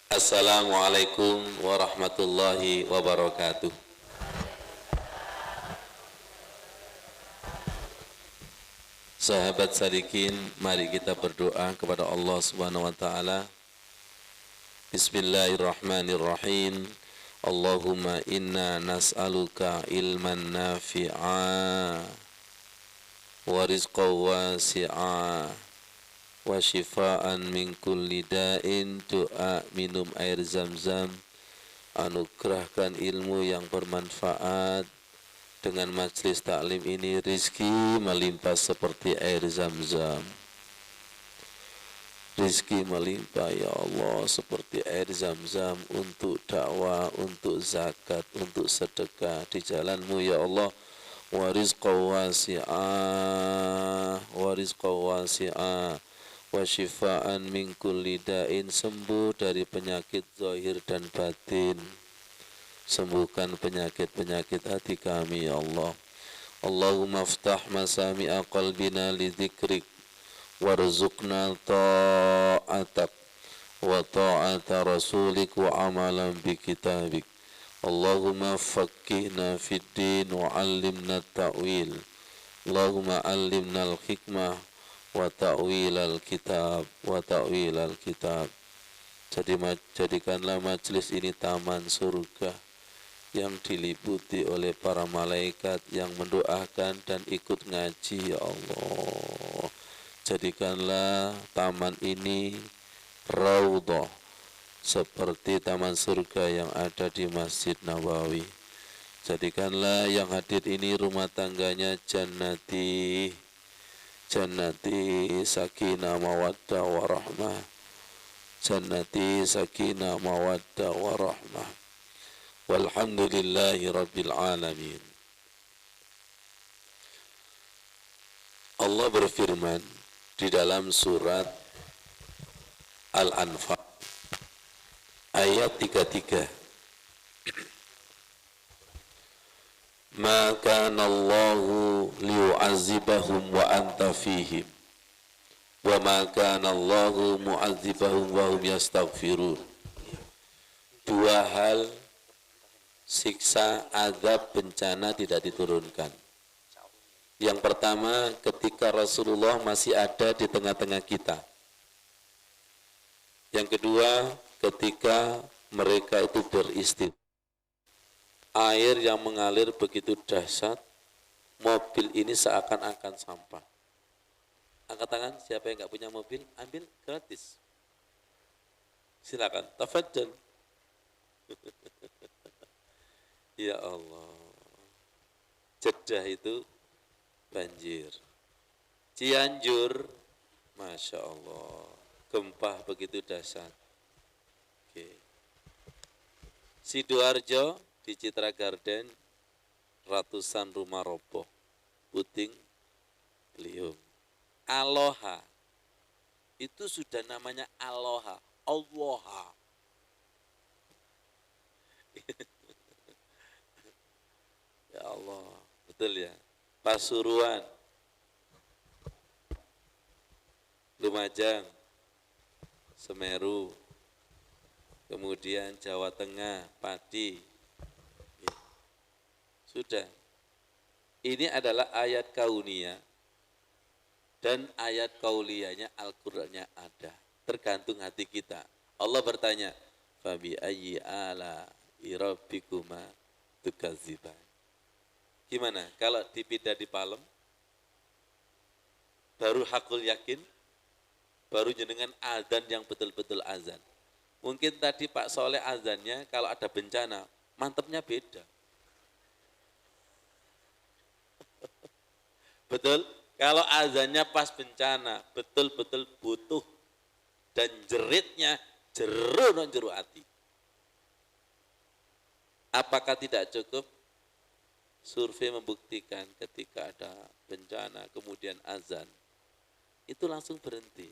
Assalamualaikum warahmatullahi wabarakatuh. Sahabat sadikin, mari kita berdoa kepada Allah Subhanahu wa taala. Bismillahirrahmanirrahim. Allahumma inna nas'aluka ilman nafi'a wa rizqan wasi'a wa shifaan min kulli da'in. Doa minum air zam-zam. Anugerahkan ilmu yang bermanfaat. Dengan majlis taklim ini rizki melimpah seperti air zam-zam. Rizki melimpah ya Allah seperti air zam-zam untuk dakwah, untuk zakat, untuk sedekah di jalanmu ya Allah. Wa rizqan wasi'ah, wa rizqan wasi'ah, wa shifaan min kulli da'in. Sembuh dari penyakit zahir dan batin. Sembuhkan penyakit-penyakit hati kami ya Allah. Allahumma aftah masami'a qalbina li dzikrik warzuqna ta'atak wa ta'ata rasulik wa amalan bi kitabik. Allahumma faqqihna fid din wa 'allimna ta'wil. Allahumma 'allimna al-hikmah wa ta'wil al-kitab wa ta'wil al-kitab. Jadikanlah majlis ini taman surga yang diliputi oleh para malaikat yang mendoakan dan ikut ngaji ya Allah. Jadikanlah taman ini raudhah seperti taman surga yang ada di Masjid Nabawi. Jadikanlah yang hadir ini rumah tangganya jannati, jannati sakinah mawaddah warahmah, jannati sakinah mawaddah warahmah. Walhamdulillahi rabbil alamin. Allah berfirman di dalam surat Al-Anfal ayat 33. Ma kana Allahu liyu'adzibahum wa anta fihim wa ma kana Allahu mu'adzibahum wa hum yastaghfirun. Dua hal siksa, azab, bencana tidak diturunkan. Yang pertama, ketika Rasulullah masih ada di tengah-tengah kita. Yang kedua, ketika mereka itu beristighfar. Air yang mengalir begitu dahsyat, mobil ini seakan-akan sampah. Angkat tangan, siapa yang nggak punya mobil, ambil gratis. Silakan, tafadhal. Ya Allah, Jeddah itu banjir. Cianjur, Masya Allah, gempa begitu dahsyat. Oke. Sidoarjo di Citra Garden, ratusan rumah roboh, puting beliung. Aloha, itu sudah namanya Aloha, Allaha. Ya Allah, betul ya. Pasuruan, Lumajang, Semeru, kemudian Jawa Tengah, Pati. Ya. Sudah. Ini adalah ayat kauniyah dan ayat kauliyahnya Al-Qur'annya ada. Tergantung hati kita. Allah bertanya, Fabi ayyi ala rabbikuma tukadziban. Gimana? Kalau dipindah di Palem, baru hakul yakin, baru jenengan azan yang betul-betul azan. Mungkin tadi Pak Soleh azannya kalau ada bencana, mantepnya beda. Betul? Kalau azannya pas bencana, betul-betul butuh dan jeritnya jeru non jeru hati. Apakah tidak cukup? Survei membuktikan ketika ada bencana kemudian azan, itu langsung berhenti.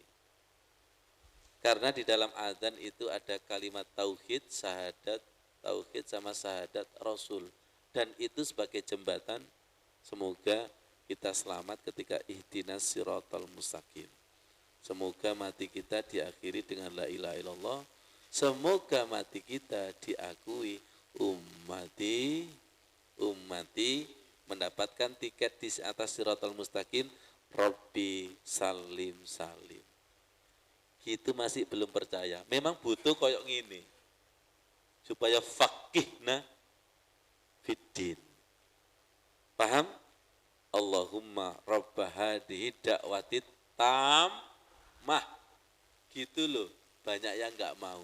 Karena di dalam azan itu ada kalimat tauhid, syahadat, tauhid sama syahadat Rasul. Dan itu sebagai jembatan, semoga kita selamat ketika ihdinas siratal mustaqim. Semoga mati kita diakhiri dengan la ilaha illallah. Semoga mati kita diakui ummati mendapatkan tiket di atas Siratal Mustaqim, Rabbi salim salim. Gitu masih belum percaya. Memang butuh koyok ngini supaya faqihna fiddin. Paham? Allahumma rabba hadhihi da'watit tammah. Gitu loh, banyak yang enggak mau.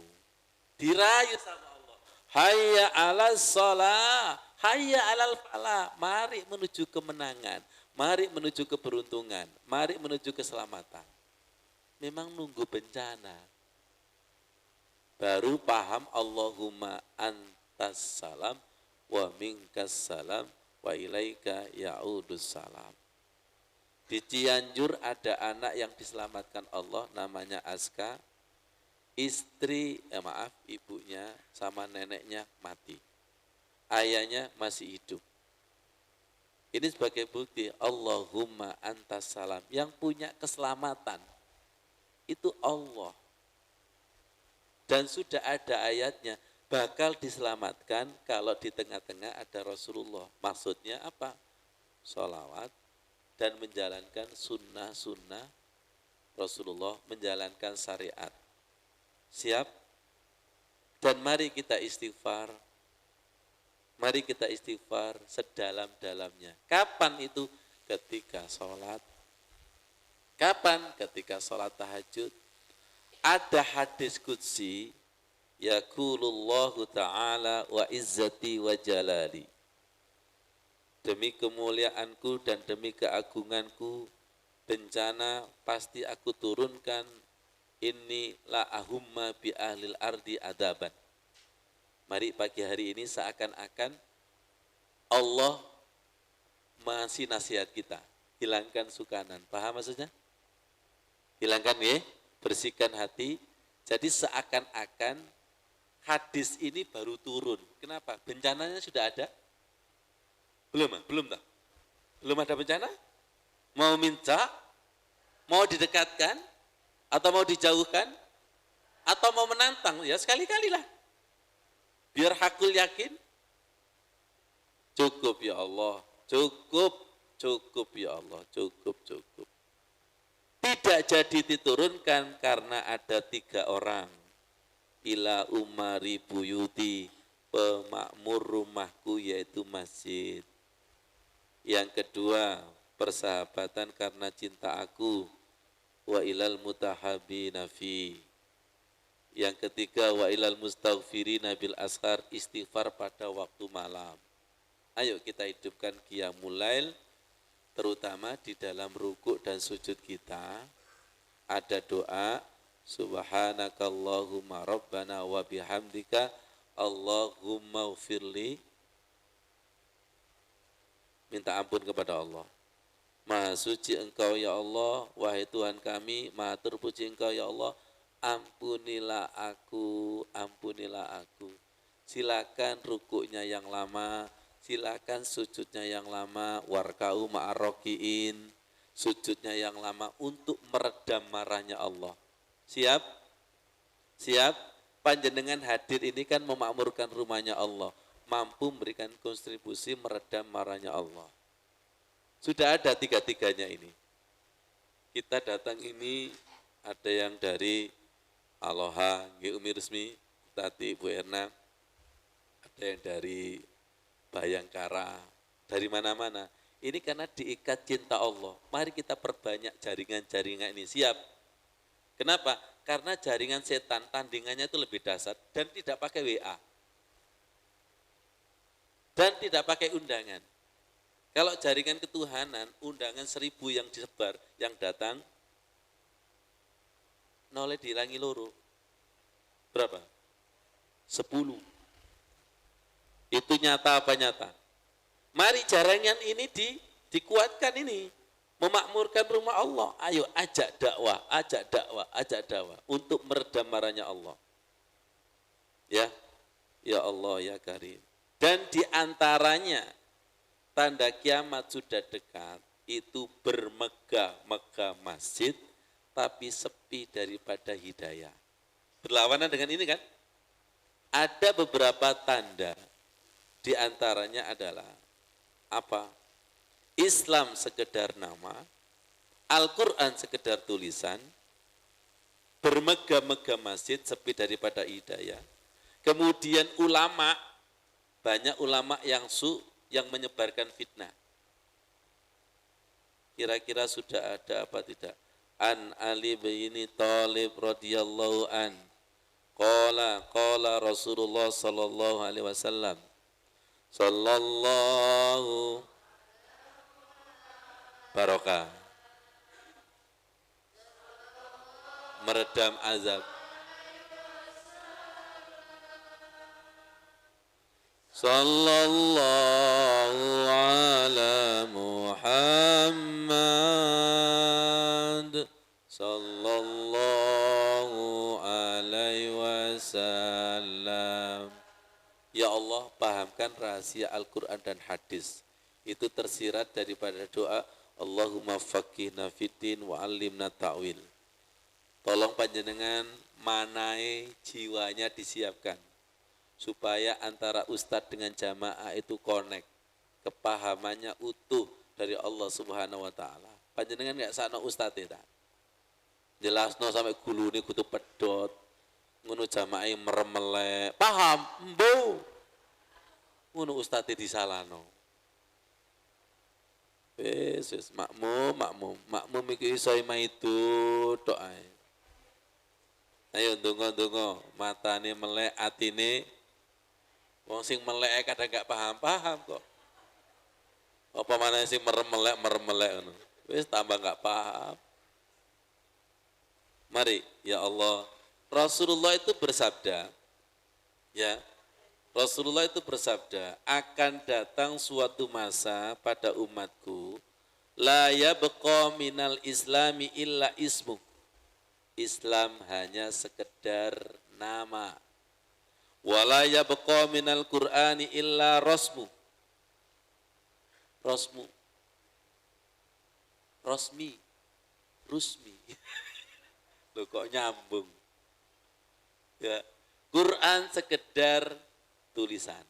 Dirayu sama Allah. Hayya 'alas shalah, hayya 'alal falah. Mari menuju kemenangan, mari menuju keberuntungan, mari menuju keselamatan. Memang nunggu bencana. Baru paham Allahumma antas salam wa minkas salam wa ilaika ya'udus salam. Di Cianjur ada anak yang diselamatkan Allah, namanya Aska. Ibunya sama neneknya mati. Ayahnya masih hidup. Ini sebagai bukti Allahumma antas salam. Yang punya keselamatan itu Allah. Dan sudah ada ayatnya, bakal diselamatkan kalau di tengah-tengah ada Rasulullah. Maksudnya apa? Sholawat dan menjalankan sunnah-sunnah Rasulullah, menjalankan syariat. Siap? Dan mari kita istighfar. Mari kita istighfar sedalam-dalamnya. Kapan itu? Ketika sholat. Kapan? Ketika sholat tahajud. Ada hadis qudsi, yaqulullahu ta'ala wa izzati wa jalali. Demi kemuliaanku dan demi keagunganku, bencana pasti aku turunkan. Inni la ahumma bi ahlil ardi adaban. Mari pagi hari ini seakan-akan Allah masih nasihat kita. Hilangkan sukanan. Paham maksudnya? Hilangkan ya, bersihkan hati. Jadi seakan-akan hadis ini baru turun. Kenapa? Bencananya sudah ada? Belum tak? Belum ada bencana? Mau minta? Mau didekatkan? Atau mau dijauhkan? Atau mau menantang? Ya sekali-kali lah. Biar hakul yakin. Cukup ya Allah. Cukup ya Allah. Cukup. Tidak jadi diturunkan karena ada 3 orang. Ila umari buyuti, pemakmur rumahku yaitu masjid. Yang kedua, persahabatan karena cinta aku. Wa ilal mutahabina fi. Yang ketiga, wa ilal mustaghfirina bil ashar, istighfar pada waktu malam. Ayo kita hidupkan qiyamul lail, terutama di dalam rukuk dan sujud kita. Ada doa, subhanakallahumma rabbana wa bihamdika Allahumma ufirli. Minta ampun kepada Allah. Maha suci Engkau ya Allah, wahai Tuhan kami, maha terpuji Engkau ya Allah, ampunilah aku. Silakan rukuknya yang lama, silakan sujudnya yang lama, warka'u ma'arroki'in, sujudnya yang lama untuk meredam marahnya Allah. Siap? Panjenengan hadir ini kan memakmurkan rumahnya Allah, mampu memberikan kontribusi meredam marahnya Allah. Sudah ada 3-3-nya ini. Kita datang ini ada yang dari Aloha, Umi Resmi, tadi Bu Erna, ada yang dari Bayangkara, dari mana-mana. Ini karena diikat cinta Allah. Mari kita perbanyak jaringan-jaringan ini. Siap? Kenapa? Karena jaringan setan tandingannya itu lebih dahsyat dan tidak pakai WA. Dan tidak pakai undangan. Kalau jaringan ketuhanan, undangan 1000 yang disebar, yang datang, noleh dihilangi loro. Berapa? 10. Itu nyata apa nyata? Mari jaringan ini dikuatkan ini. Memakmurkan rumah Allah. Ayo ajak dakwah untuk meredam marahnya Allah. Ya Allah ya Karim. Dan diantaranya tanda kiamat sudah dekat, itu bermegah-megah masjid, tapi sepi daripada hidayah. Berlawanan dengan ini kan? Ada beberapa tanda, di antaranya adalah apa? Islam sekedar nama, Al-Quran sekedar tulisan, bermegah-megah masjid sepi daripada hidayah. Kemudian ulama, banyak ulama yang menyebarkan fitnah. Kira-kira sudah ada apa tidak? An Ali bin Thalib radhiyallahu an. Qala Rasulullah sallallahu alaihi wasallam. Sallallahu barokah. Meredam azab. Sallallahu ala Muhammad sallallahu alaihi wasallam. Ya Allah, pahamkan rahasia Al-Quran dan hadis. Itu tersirat daripada doa Allahumma faqihna fiddin wa alimna ta'wil. Tolong panjenengan manai jiwanya disiapkan supaya antara ustadz dengan jamaah itu connect, kepahamannya utuh dari Allah Subhanahu wa taala. Panjenengan enggak sakno ustadz eta. Jelasno sampai gulune kudu pedot. Ngono jamaah meremelek. Paham? Mbo. Ngono ustadz disalahno. Wis makmum iki iso itu tok ae. Ayo ndonga-ndonga, matane melek, atine wong sing melek kadang gak paham-paham kok. Apa maneh sing meremelek ngono. Wis tambah gak paham. Mari ya Allah, Rasulullah itu bersabda, ya. Rasulullah itu bersabda, akan datang suatu masa pada umatku, la yabqa minal islami illa ismu. Islam hanya sekedar nama. Wala yabqa minal Qur'ani illa rasmu. Rasmu. Rasmi. Rusmi. Loh kok nyambung. Ya, Quran sekedar tulisan.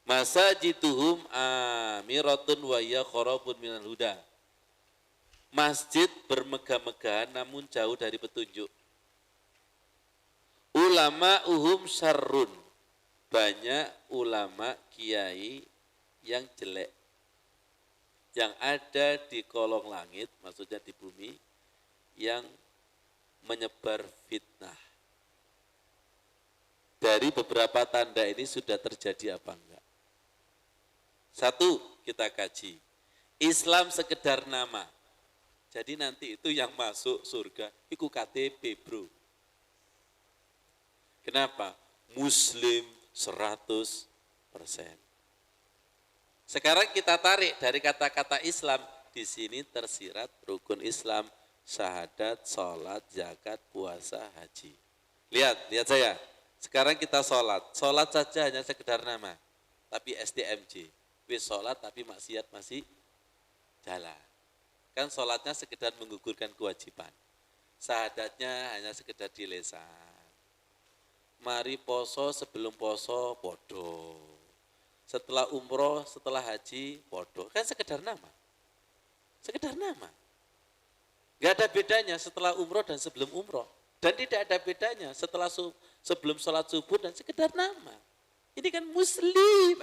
Masajituhum amiratun wa ya kharabun minal huda. Masjid bermegah-megahan namun jauh dari petunjuk. Ulama uhum syarrun. Banyak ulama kiai yang jelek. Yang ada di kolong langit, maksudnya di bumi, yang menyebar fitnah. Dari beberapa tanda ini sudah terjadi apa enggak? Satu, kita kaji. Islam sekedar nama. Jadi nanti itu yang masuk surga, itu KTP bro. Kenapa? Muslim 100%. Sekarang kita tarik dari kata-kata Islam. Di sini tersirat rukun Islam, syahadat, sholat, zakat, puasa, haji. Lihat saya. Sekarang kita sholat saja hanya sekedar nama, tapi STMJ. Wis sholat tapi maksiat masih jalan. Kan sholatnya sekedar menggugurkan kewajiban. Syahadatnya hanya sekedar di lisan. Mari poso sebelum poso podo. Setelah umroh, setelah haji podo. Kan sekedar nama. Sekedar nama. Gak ada bedanya setelah umroh dan sebelum umroh. Dan tidak ada bedanya setelah sebelum sholat subuh dan sekedar nama. Ini kan muslim.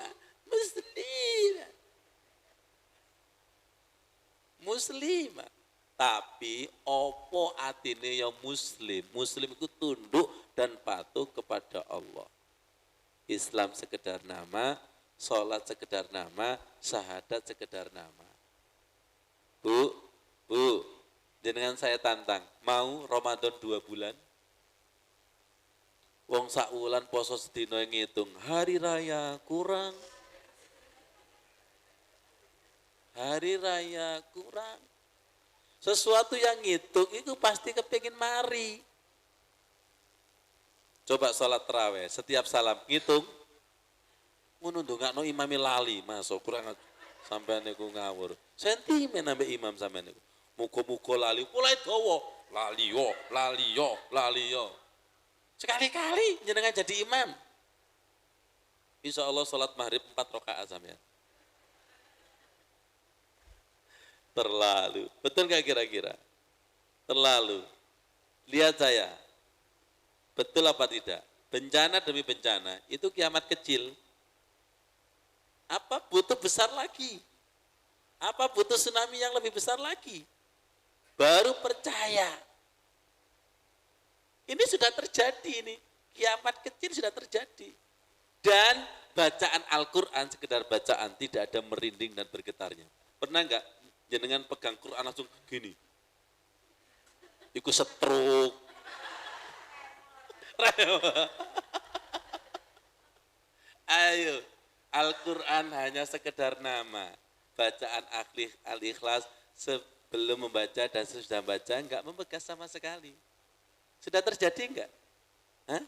Muslim. Tapi opo atine yang muslim. Muslim itu tunduk dan patuh kepada Allah. Islam sekedar nama, sholat sekedar nama, syahadat sekedar nama. Bu, jenengan saya tantang, mau Ramadan 2 bulan? Wong sak wulan poso sedina ngitung, hari raya kurang. Hari raya kurang. Sesuatu yang ngitung itu pasti kepingin mari. Coba sholat tarawih, setiap salam ngitung. Ngono ndongakno imami lali, masuk kurang sampean niku ngawur. Sentimen ambek imam sampean niku. Muga-muga lali mulai dawa, lali yo. Sekali-kali jenengan jadi imam. Insya Allah sholat maghrib 4 rakaat sampean. Terlalu. Betul nggak kira-kira? Terlalu. Lihat saya. Betul apa tidak? Bencana demi bencana, itu kiamat kecil. Apa butuh besar lagi? Apa butuh tsunami yang lebih besar lagi? Baru percaya. Ini sudah terjadi ini. Kiamat kecil sudah terjadi. Dan bacaan Al-Quran, sekedar bacaan, tidak ada merinding dan bergetarnya. Pernah enggak jenengan pegang Quran langsung gini? Ikut stroke. Ayo, Al-Quran hanya sekedar nama. Bacaan Al-Ikhlas sebelum membaca dan sesudah baca enggak membekas sama sekali. Sudah terjadi enggak? Hah?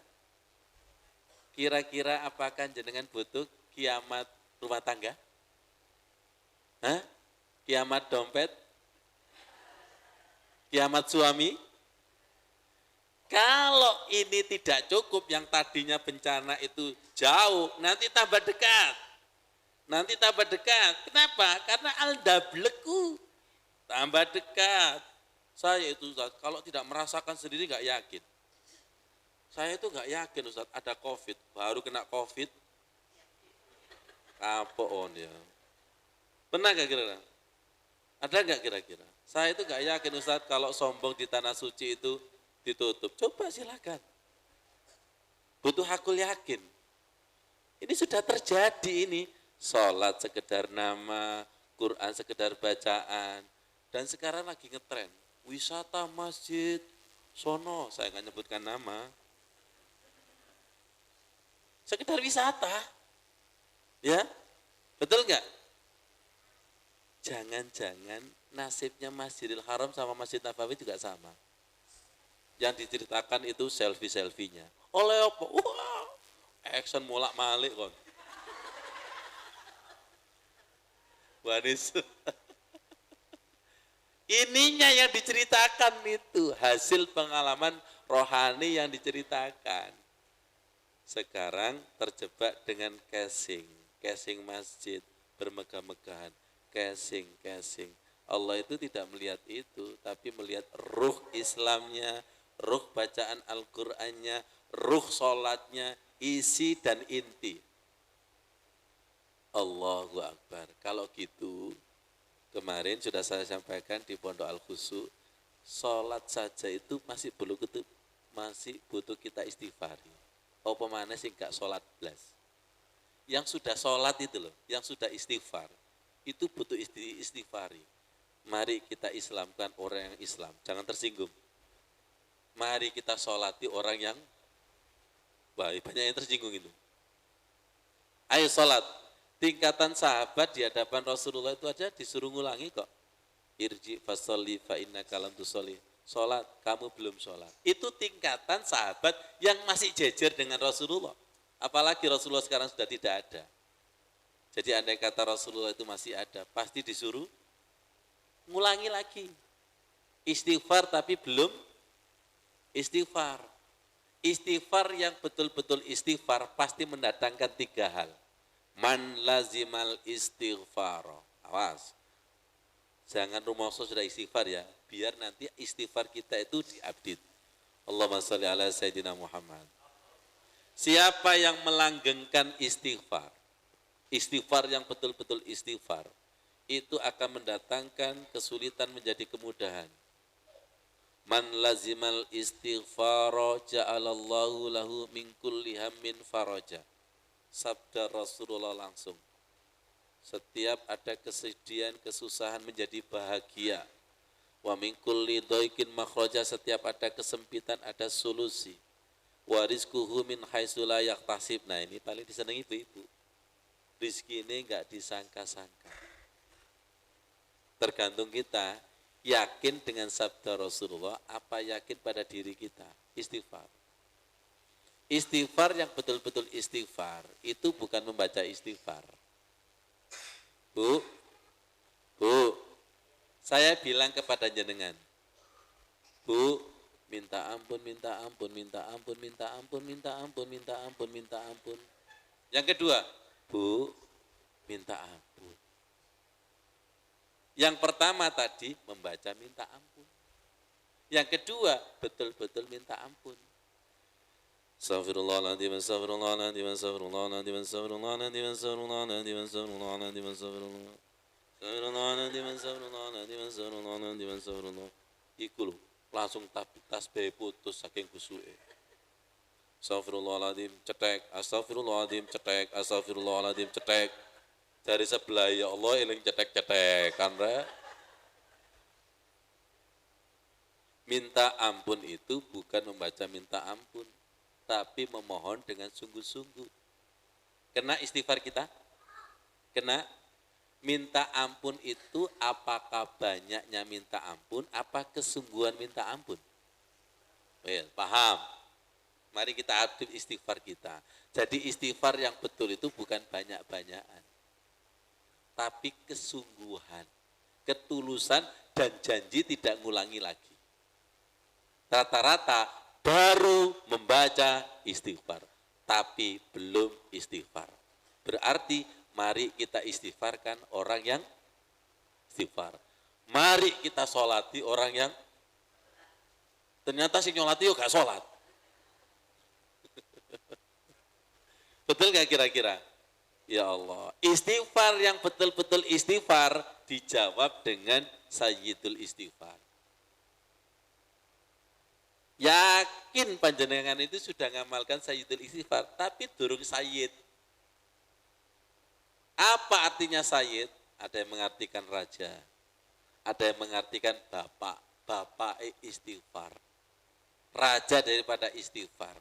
Kira-kira apakah jenengan butuh kiamat rumah tangga? Hah? Kiamat dompet? Kiamat suami? Kalau ini tidak cukup, yang tadinya bencana itu jauh, nanti tambah dekat. Nanti tambah dekat. Kenapa? Karena al-dableku. Tambah dekat. Saya itu Ustaz, kalau tidak merasakan sendiri nggak yakin. Saya itu nggak yakin Ustaz, ada COVID. Baru kena COVID, kapok on ya. Pernah nggak kira-kira? Ada nggak kira-kira? Saya itu nggak yakin Ustaz, kalau sombong di tanah suci itu ditutup. Coba silakan. Butuh hakul yakin. Ini sudah terjadi ini. Sholat sekedar nama, Quran sekedar bacaan. Dan sekarang lagi ngetren. Wisata masjid, sono, saya nggak nyebutkan nama. Sekedar wisata. Ya, betul nggak? Jangan-jangan nasibnya Masjidil Haram sama Masjid Nabawi juga sama. Yang diceritakan itu selfie-selfienya. Oleh apa? Wah, action molak-malik kon. Wanis. Ininya yang diceritakan itu, hasil pengalaman rohani yang diceritakan. Sekarang terjebak dengan casing masjid, bermegah-megahan, casing. Allah itu tidak melihat itu, tapi melihat ruh Islamnya, ruh bacaan Al-Qur'annya, ruh sholatnya, isi dan inti. Allahu Akbar. Kalau gitu, kemarin sudah saya sampaikan di Pondok Al-Khusu, sholat saja itu masih butuh kita istighfari. Apa mana sih enggak sholat belas? Yang sudah sholat itu loh, yang sudah istighfar, itu butuh istighfari. Mari kita Islamkan orang yang Islam, jangan tersinggung. Mari kita sholati orang yang baik, banyak yang tersinggung itu. Ayo sholat, tingkatan sahabat di hadapan Rasulullah itu aja disuruh ngulangi kok. Irji fasolli fa innaka lam tusolli. Sholat, kamu belum sholat. Itu tingkatan sahabat yang masih jejer dengan Rasulullah. Apalagi Rasulullah sekarang sudah tidak ada. Jadi andai kata Rasulullah itu masih ada, pasti disuruh ngulangi lagi. Istighfar tapi belum istighfar. Istighfar yang betul-betul istighfar pasti mendatangkan 3 hal. Man lazimal istighfar. Awas. Jangan rumongso sudah istighfar ya, biar nanti istighfar kita itu diupdate. Allahumma sholli ala Sayyidina Muhammad. Siapa yang melanggengkan istighfar, istighfar yang betul-betul istighfar, itu akan mendatangkan kesulitan menjadi kemudahan. Man lazimal istighfara ja'alallahu lahu min kulli hammin faraja. Sabda Rasulullah langsung. Setiap ada kesedihan, kesusahan menjadi bahagia. Wa min kulli dhaikin makhraja, setiap ada kesempitan ada solusi. Wa rizquhu min haitsu la yahtasib. Nah, ini paling disenangi ibu-ibu. Rizki ini enggak disangka-sangka. Tergantung kita yakin dengan sabda Rasulullah, apa yakin pada diri kita. Istighfar. Istighfar yang betul-betul istighfar itu bukan membaca istighfar. Bu, saya bilang kepada jenengan, Bu, Minta ampun, minta ampun, minta ampun, minta ampun, minta ampun, minta ampun, minta ampun. Yang kedua, Bu, minta ampun. Yang pertama tadi membaca minta ampun. Yang kedua, betul-betul minta ampun. Astagfirullahaladzim, astagfirullahaladzim, astagfirullahaladzim, astagfirullahaladzim, astagfirullahaladzim, astagfirullahaladzim, astagfirullahaladzim. Astagfirullahaladzim, astagfirullahaladzim, astagfirullahaladzim, astagfirullahaladzim. Iku lho, langsung tasbih putus saking khusyuke. Astagfirullahaladzim, cetek, astagfirullahaladzim, cetek, astagfirullahaladzim, cetek. Dari sebelah, ya Allah, eling cetek-cetek, kan re? Minta ampun itu bukan membaca minta ampun, tapi memohon dengan sungguh-sungguh. Kena istighfar kita? Kena? Minta ampun itu apakah banyaknya minta ampun, apa kesungguhan minta ampun? Well, paham? Mari kita aktif istighfar kita. Jadi istighfar yang betul itu bukan banyak-banyakan, tapi kesungguhan, ketulusan, dan janji tidak ngulangi lagi. Rata-rata baru membaca istighfar, tapi belum istighfar. Berarti mari kita istighfarkan orang yang istighfar. Mari kita sholati orang yang ternyata si nyolati yuk gak sholat. Betul gak kira-kira? Ya Allah, istighfar yang betul-betul istighfar dijawab dengan sayyidul istighfar. Yakin panjenengan itu sudah ngamalkan sayyidul istighfar, tapi durung sayyid. Apa artinya sayyid? Ada yang mengartikan raja, ada yang mengartikan bapak, bapak istighfar. Raja daripada istighfar.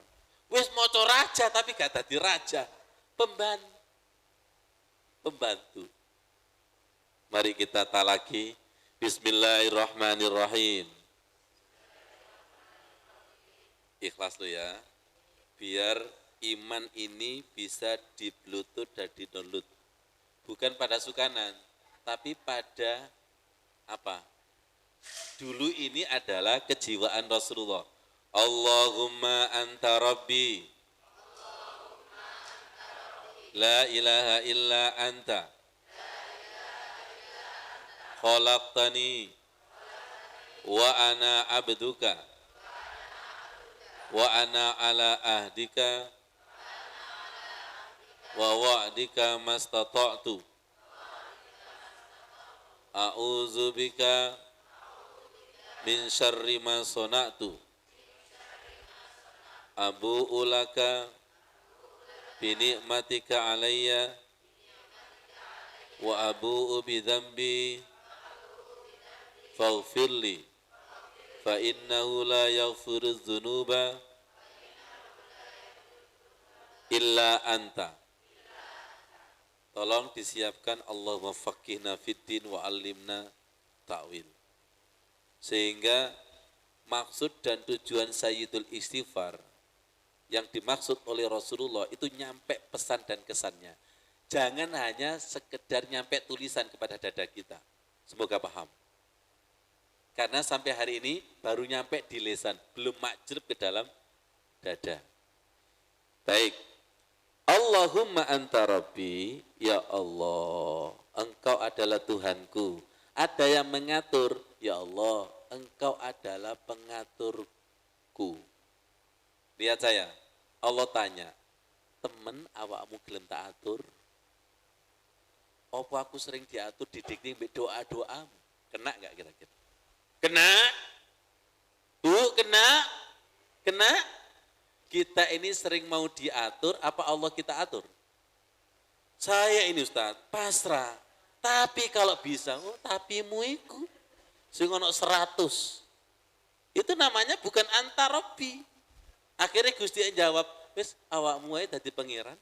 Wis moco raja tapi gak tadi raja, pembantu. Mari kita talaki. Bismillahirrahmanirrahim. Ikhlas lo ya, biar iman ini bisa di bluetooth dan di download. Bukan pada sukanan, tapi pada apa? Dulu ini adalah kejiwaan Rasulullah. Allahumma anta rabbi, la ilaha illa anta, khalaqtani, wa ana abduka, wa ana ala ahdika, wa wa'dika mastata'tu, a'udzu bika min syarri ma sana'tu, abu'u laka bi ni'matika alayya wa abu'u bi dzambi faghfirli fa innahu la yaghfiru dzunuba illa anta. Tolong disiapkan Allahumma faqihna fiddin wa alimna ta'wil. Sehingga maksud dan tujuan sayyidul istighfar yang dimaksud oleh Rasulullah itu nyampe pesan dan kesannya. Jangan hanya sekedar nyampe tulisan kepada dada kita. Semoga paham. Karena sampai hari ini baru nyampe di lisan, belum makjrib ke dalam dada. Baik. Allahumma anta rabbi, ya Allah, engkau adalah Tuhanku. Ada yang mengatur, ya Allah, engkau adalah pengaturku. Lihat saya, Allah tanya, temen awakmu gelem tak atur? Apa aku sering diatur didikning doa-doamu? Kena enggak kira-kira? Kena? Bu, kena? Kena? Kita ini sering mau diatur, apa Allah kita atur? Saya ini Ustaz, pasrah. Tapi kalau bisa, oh tapimu iku. Sing ono 100. Itu namanya bukan antarobi. Akhirnya Gusti jawab, wis awakmu ae dadi pangeran.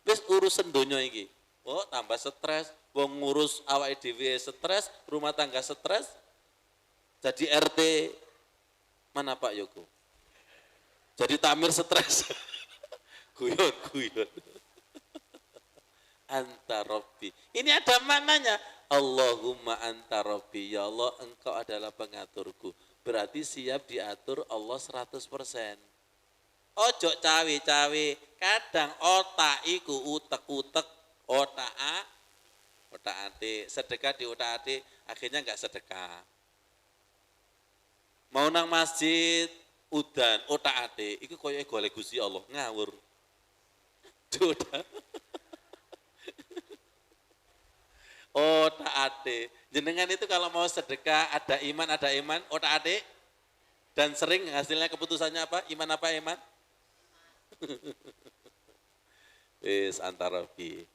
Wis urusan donya iki. Oh, tambah stres, wong ngurus awake dhewe stres, rumah tangga stres. Jadi RT mana Pak Yoko? Jadi tamir stres. Guyon. Anta Rabbi. Ini ada maknanya. Allahumma anta Rabbi. Ya Allah, engkau adalah pengaturku. berarti siap diatur Allah 100%. Ojo cawe-cawe, kadang otak iku utek-utek, otak ate, sedekah di otak ate, akhirnya enggak sedekah. Mau nang masjid, udan, otak ate, iku koyo golek Gusti Allah, ngawur. Udah. Otak ate. Jenengan itu kalau mau sedekah, ada iman, otak ate, dan sering hasilnya keputusannya apa? Iman apa iman? Wis antara fi.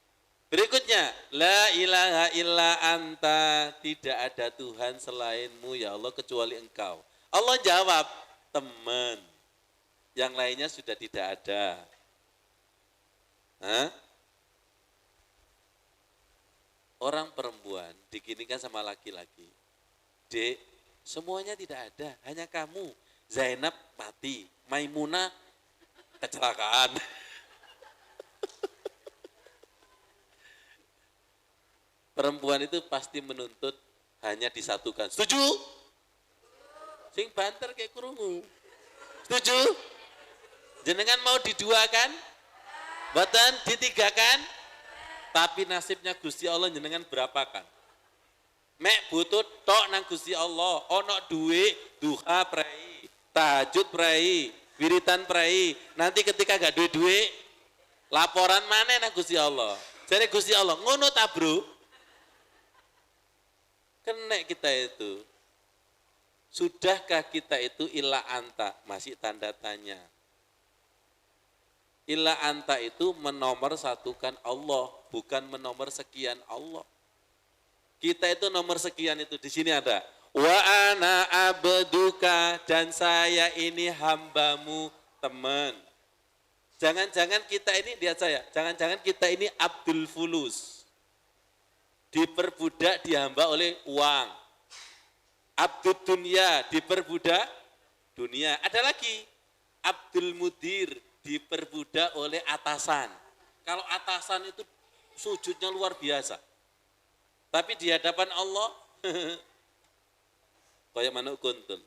Berikutnya, la ilaha illa anta, tidak ada Tuhan selainmu ya Allah kecuali engkau. Allah jawab, teman. Yang lainnya sudah tidak ada. Hah? Orang perempuan diginikan sama laki-laki. Dek, semuanya tidak ada, hanya kamu. Zainab mati, Maimunah kecelakaan. Perempuan itu pasti menuntut hanya disatukan. Setuju? Sing banter kayak kurungu. Setuju? Jenengan mau diduakan? Boten ditigakan? Tapi nasibnya Gusti Allah jenengan berapakan? Mek butuh tok nang Gusti Allah, ono duwe, duha prei, tahajud prei, wiritan prei. Nanti ketika gak duwe, laporan mana nang Gusti Allah? Jadi Gusti Allah, ngono ta bro? Kenek kita itu. Sudahkah kita itu illa anta? Masih tanda tanya. Illa anta itu menomor satukan Allah, bukan menomor sekian Allah. Kita itu nomor sekian itu di sini ada. Wa ana abduka, dan saya ini hambamu, teman. Jangan-jangan kita ini, lihat saya, jangan-jangan kita ini Abdul Fulus. Diperbudak, dihamba oleh uang. Abdul dunia, diperbudak dunia. Ada lagi, Abdul Mudir, diperbudak oleh atasan. Kalau atasan itu sujudnya luar biasa. Tapi di hadapan Allah, kayak mana kuntul.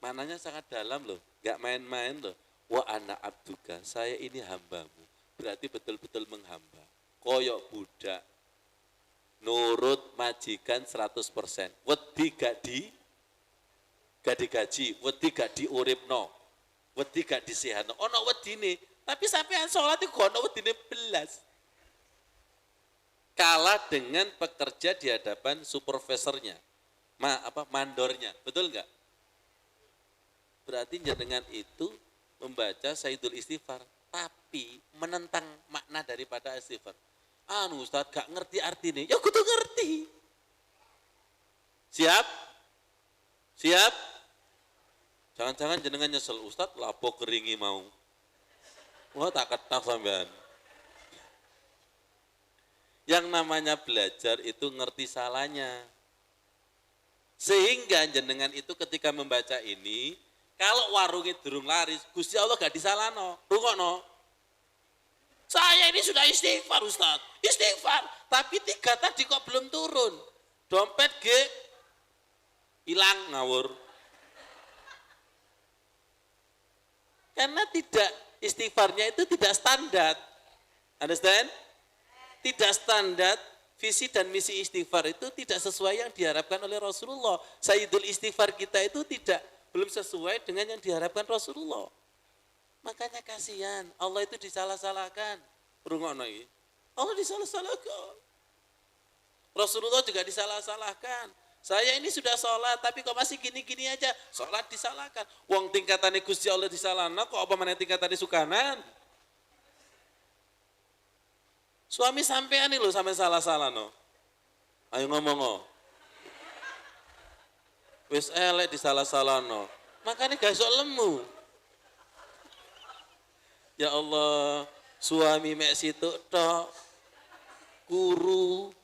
Mananya sangat dalam loh, gak main-main loh. Wa ana abduka, saya ini hambamu. Berarti betul-betul menghamba. Koyok budak, nurut majikan 100%. Wedi gak digaji, wedi gak diuripno. Wedi gak disihano, ono wedine, tapi sampean sholat itu ono wedine belas. Kalah dengan pekerja di hadapan supervisornya, mandornya, betul enggak? Berarti jenengan itu membaca Sayyidul Istighfar, tapi menentang makna daripada istighfar. Anu Ustaz gak ngerti artinya, ya kudu ngerti. Siap? Siap? Jangan-jangan jenengan nyesel, Ustaz lapo keringi mau. Wah tak ketak sampean. Yang namanya belajar itu ngerti salahnya. Sehingga jenengan itu ketika membaca ini, kalau warungnya durung laris, Gusti Allah gak disalahno. Rungokno. Saya ini sudah istighfar Ustaz, istighfar. Tapi 3 tadi kok belum turun. Dompet hilang, ngawur. Karena tidak, istighfarnya itu tidak standar. Understand? Tidak standar, visi dan misi istighfar itu tidak sesuai yang diharapkan oleh Rasulullah. Sayyidul istighfar kita itu belum sesuai dengan yang diharapkan Rasulullah. Makanya kasihan, Allah itu disalah-salahkan. Rungokno iki. Allah disalah-salahkan. Rasulullah juga disalah-salahkan. Saya ini sudah sholat, tapi kok masih gini-gini aja. Sholat disalahkan. Wong tingkatannya Gusti Allah disalahkan, kok apa mana tingkatannya sukanan? Suami sampean nih loh sampai salah-salah no. Ayo ngomong no. Wis elek disalah-salah no. Makanya gak sok lemu. Ya Allah, suami mek situ tok. Guru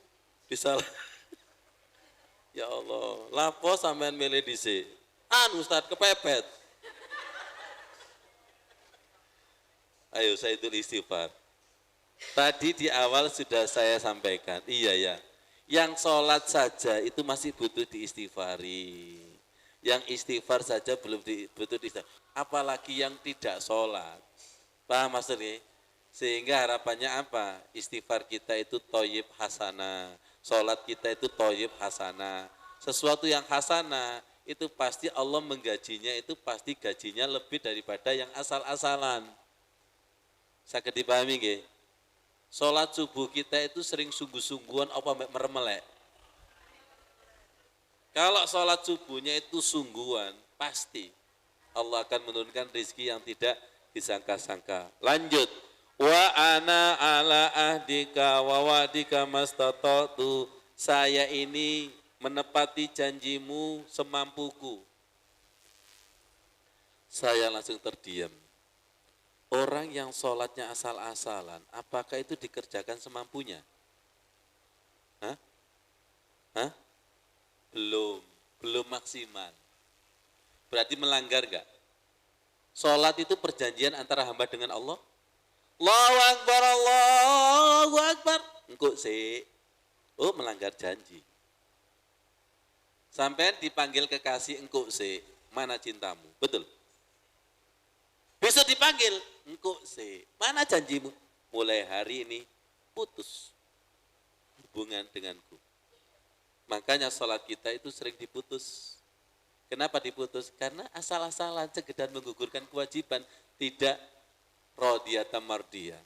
disalah. Ya Allah, lapo sampean milih dhisik. Ustaz kepepet. Ayo Sayyidul Istighfar. Tadi di awal sudah saya sampaikan, iya ya. Yang sholat saja itu masih butuh diistighfari. Yang istighfar saja belum butuh diistighfar. Apalagi yang tidak sholat. Paham maksudnya? Sehingga harapannya apa? Istighfar kita itu thayyib hasanah. Sholat kita itu thayyib hasanah. Sesuatu yang hasanah itu pasti Allah menggajinya, itu pasti gajinya lebih daripada yang asal-asalan. Saged dipahami nggih? Sholat subuh kita itu sering sungguh-sungguhan apa meremelek? Kalau sholat subuhnya itu sungguhan, pasti Allah akan menurunkan rezeki yang tidak disangka-sangka. Lanjut. Wa ana ala ahdika wa wadika mastata'tu. Saya ini menepati janjimu semampuku. Saya langsung terdiam. Orang yang sholatnya asal-asalan, apakah itu dikerjakan semampunya? Hah? Hah? Belum maksimal. Berarti melanggar enggak? Sholat itu perjanjian antara hamba dengan Allah. Allahu Akbar, Allahu Akbar. Engkau sih, oh melanggar janji. Sampai dipanggil kekasih engkau sih, mana cintamu? Betul? Besok dipanggil, engkau sih, mana janjimu? Mulai hari ini putus hubungan denganku. Makanya sholat kita itu sering diputus. Kenapa diputus? Karena asal-asalan, sekedar menggugurkan kewajiban, tidak rodiyata mardiyah.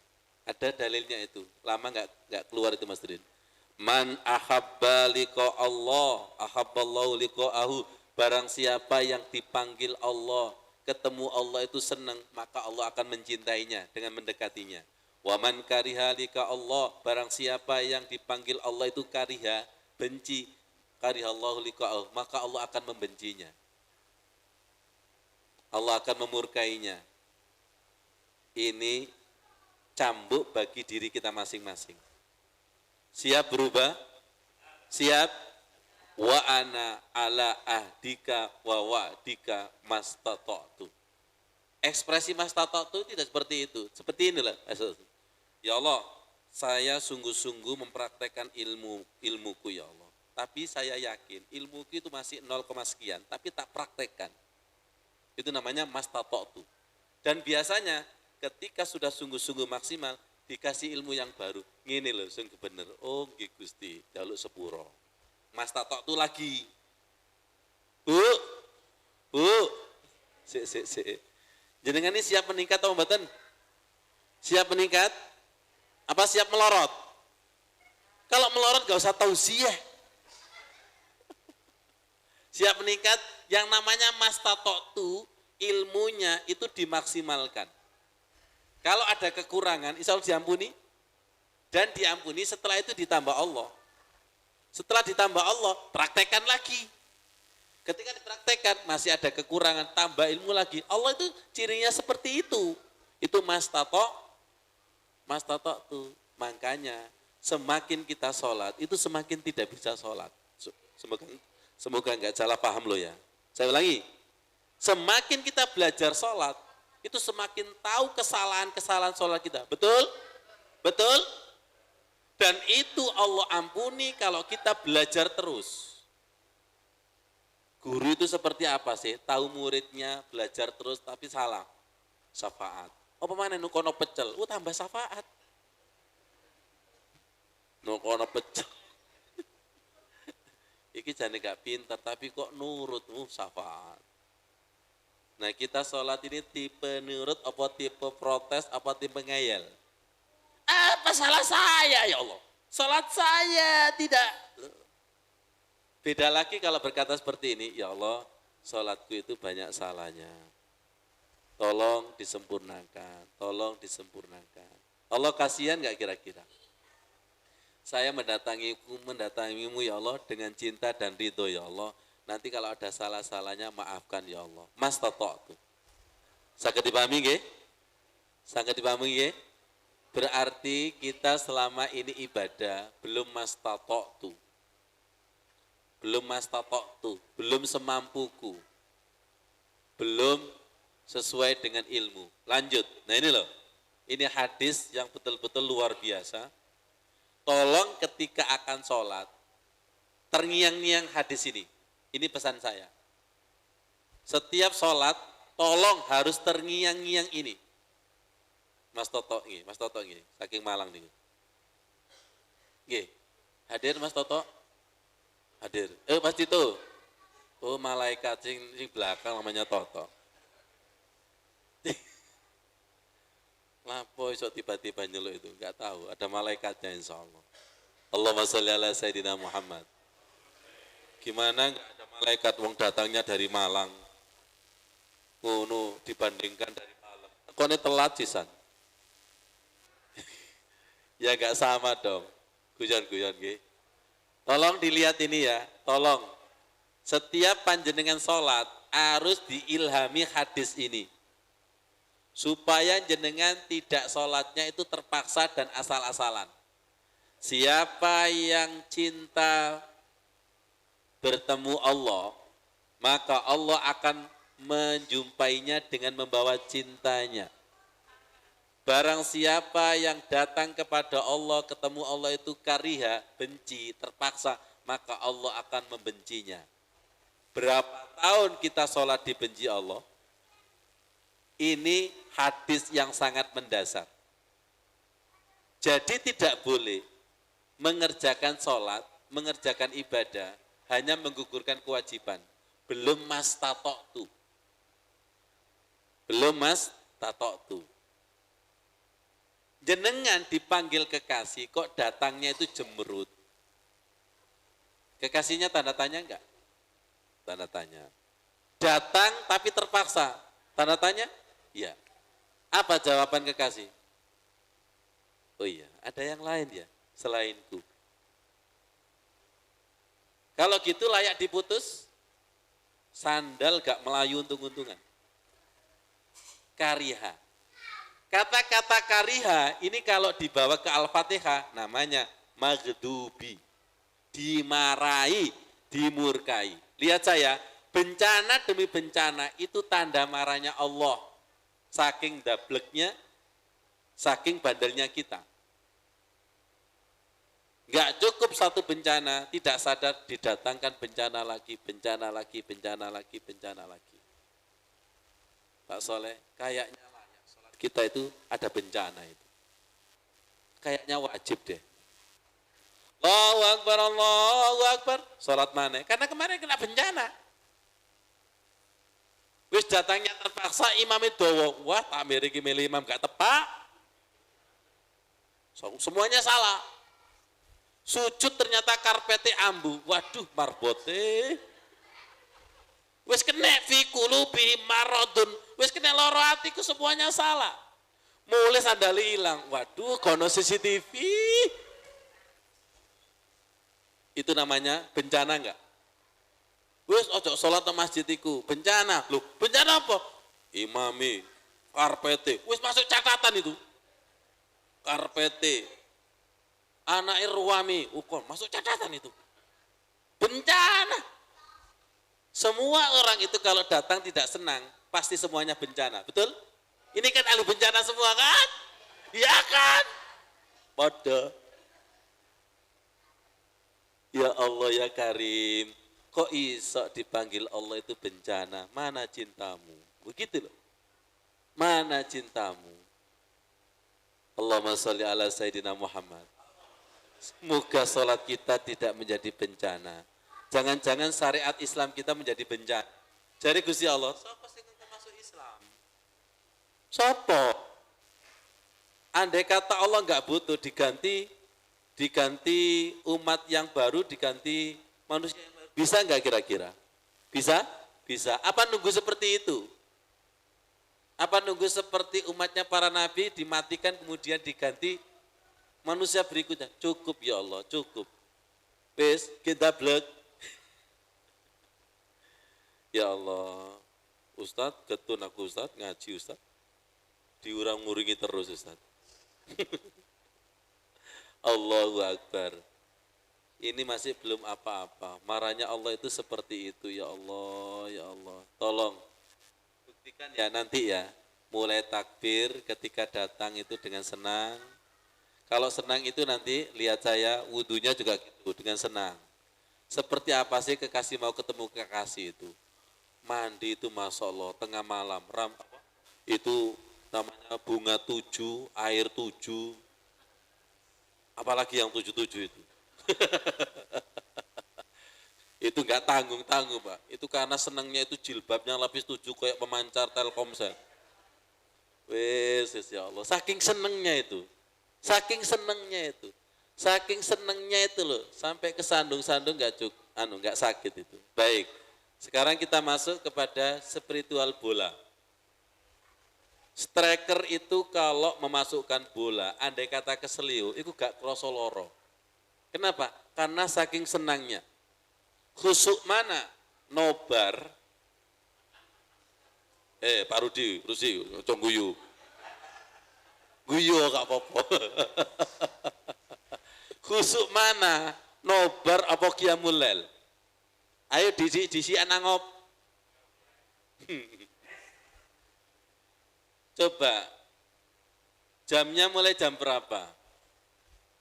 Ada dalilnya itu. Lama enggak keluar itu Mas Drin. Man ahabba liqa Allah, ahabballahu liqa'ahu. Barang siapa yang dipanggil Allah, ketemu Allah itu senang, maka Allah akan mencintainya dengan mendekatinya. Wa man kariha liqa Allah, barang siapa yang dipanggil Allah itu kariha, benci, karihallahu liqa'ahu, maka Allah akan membencinya. Allah akan memurkainya. Ini cambuk bagi diri kita masing-masing. Siap berubah? Siap? Wa ana ala ahdika wa wa'dika mastata'tu. Ekspresi mastata'tu tidak seperti itu. Seperti inilah. Ya Allah, saya sungguh-sungguh mempraktekkan ilmuku ya Allah. Tapi saya yakin ilmuku itu masih 0, sekian, tapi tak praktekkan. Itu namanya mastata'tu. Dan biasanya ketika sudah sungguh-sungguh maksimal, dikasih ilmu yang baru. Ngene loh, sungguh bener. Oh, nggih Gusti, jaluk sepuro. Mastata'tu lagi. Bu. Sik. Jenengan ini siap meningkat atau mboten? Siap meningkat? Apa siap melorot? Kalau melorot gak usah tausiah. Siap meningkat, yang namanya mastata'tu, ilmunya itu dimaksimalkan. Kalau ada kekurangan, insya Allah diampuni. Dan diampuni, setelah itu ditambah Allah. Setelah ditambah Allah, praktekkan lagi. Ketika dipraktekkan, masih ada kekurangan, tambah ilmu lagi. Allah itu cirinya seperti itu. Itu mastata'tu. Makanya, semakin kita sholat, itu semakin tidak bisa sholat. Semoga enggak salah paham loh ya. Saya ulangi, semakin kita belajar sholat, itu semakin tahu kesalahan-kesalahan sholat kita. Betul? Betul? Dan itu Allah ampuni kalau kita belajar terus. Guru itu seperti apa sih? Tahu muridnya belajar terus tapi salah. Syafaat. Apa mana nukono pecel? Tambah syafaat. Nukono pecel. Iki jane gak pintar tapi kok nurut, syafaat. Nah kita sholat ini tipe nurut, apa tipe protes, apa tipe ngeyel? Apa salah saya ya Allah? Sholat saya tidak. Beda lagi kalau berkata seperti ini, ya Allah sholatku itu banyak salahnya. Tolong disempurnakan, tolong disempurnakan. Allah kasihan gak kira-kira? Saya mendatangimu ya Allah dengan cinta dan ridho ya Allah. Nanti kalau ada salah-salahnya maafkan ya Allah. Mastata'tu. Saged dipahami nggih? Saged dipahami nggih? Berarti kita selama ini ibadah belum mastata'tu. Belum mastata'tu, belum semampuku. Belum sesuai dengan ilmu. Lanjut. Nah ini loh. Ini hadis yang betul-betul luar biasa. Tolong ketika akan sholat, terngiang-ngiang hadis ini. Ini pesan saya. Setiap sholat, tolong harus terngiang-ngiang ini. Mas Toto ini, saking Malang nih. Nggih. Hadir Mas Toto? Hadir. Mas Tito. Oh, malaikat sing belakang namanya Toto. Lapo iso tiba-tiba nyeluk itu? Enggak tahu, ada malaikatnya insyaallah. Allahumma sholli ala Sayyidina Muhammad. Gimana enggak ada malaikat wong datangnya dari Malang? Ngono dibandingkan dari Malang. Kone telat sisan. Ya enggak sama dong. Guyon-guyon nggih. Tolong dilihat ini ya, tolong. Setiap panjenengan sholat harus diilhami hadis ini. Supaya jenengan tidak sholatnya itu terpaksa dan asal-asalan. Siapa yang cinta bertemu Allah, maka Allah akan menjumpainya dengan membawa cintanya. Barang siapa yang datang kepada Allah, ketemu Allah itu kariha, benci, terpaksa, maka Allah akan membencinya. Berapa tahun kita sholat dibenci Allah? Ini hadis yang sangat mendasar. Jadi tidak boleh mengerjakan sholat, mengerjakan ibadah, hanya menggugurkan kewajiban. Belum mas tatoktu. Belum mas tatoktu. Jenengan dipanggil kekasih, kok datangnya itu jemerut. Kekasihnya tanda tanya enggak? Tanda tanya. Datang tapi terpaksa. Tanda tanya? Iya. Apa jawaban kekasih? Oh iya, ada yang lain ya selainku. Kalau gitu layak diputus, sandal gak melayu untung-untungan. Kariha. Kata-kata kariha ini kalau dibawa ke Al-Fatihah namanya maghdubi. Dimarahi, dimurkai. Lihat saya, bencana demi bencana itu tanda marahnya Allah. Saking dableknya, saking bandelnya kita. Enggak cukup satu bencana, tidak sadar didatangkan bencana lagi, bencana lagi, bencana lagi, bencana lagi. Pak Soleh, kayaknya layak sholat kita itu ada bencana itu. Kayaknya wajib deh. Allahu Akbar, Allahu Akbar. Sholat mana? Karena kemarin kena bencana. Wis datangnya terpaksa imam itu, wah takmir iki milih imam gak tepat. Semuanya salah. Sujud ternyata karpete ambu. Waduh marbote. Wis kena fi qulubi maradun. Wis kena loro atiku semuanya salah. Mulai sandali hilang. Waduh kono CCTV. Itu namanya bencana enggak? Wis ojo sholat ke masjid iku. Bencana. Loh, bencana apa? Imami, karpete. Wis masuk catatan itu. Karpete. Anak irwami, ukon masuk catatan itu. Bencana. Semua orang itu kalau datang tidak senang, pasti semuanya bencana. Betul? Ini kan ahli bencana semua kan? Iya kan? Bodoh. Ya Allah ya Karim, kok iso dipanggil Allah itu bencana? Mana cintamu? Begitu loh. Mana cintamu? Allahumma sholli ala Sayyidina Muhammad. Semoga sholat kita tidak menjadi bencana. Jangan-jangan syariat Islam kita menjadi bencana. Jadi Gusti Allah, siapa sih yang masuk Islam? Siapa? Andai kata Allah enggak butuh diganti umat yang baru, diganti manusia yang baru. Bisa enggak kira-kira? Bisa? Bisa. Apa nunggu seperti itu? Apa nunggu seperti umatnya para nabi dimatikan kemudian diganti manusia berikutnya? Cukup ya Allah, cukup. Wes, kita blek. Ya Allah, Ustadz, ketun aku Ustadz, ngaji Ustadz. Diurang-uringi terus Ustadz. Allahu Akbar. Ini masih belum apa-apa. Marahnya Allah itu seperti itu. Ya Allah, ya Allah. Tolong buktikan ya nanti ya. Mulai takbir ketika datang itu dengan senang. Kalau senang itu nanti lihat saya wudhunya juga gitu dengan senang. Seperti apa sih kekasih mau ketemu kekasih itu? Mandi itu Masya Allah, tengah malam, itu namanya bunga 7, air 7, apalagi yang 7-7 itu. Itu enggak tanggung-tanggung Pak, itu karena senangnya itu jilbabnya lapis 7 kayak pemancar Telkomsel. Wes ya Allah, saking senengnya itu, saking senengnya itu, saking senengnya itu loh, sampai kesandung-sandung nggak sakit itu. Baik, sekarang kita masuk kepada spiritual bola. Striker itu kalau memasukkan bola, andai kata keseliu, itu gak kroso loro. Kenapa? Karena saking senangnya. Khusuk mana? Nobar. Pak Rudi, cong guyu. Guyu gak apa-apa. Khusuk mana? Nobar apa qiyamul lail? Ayo disi anangop. Coba, jamnya mulai jam berapa?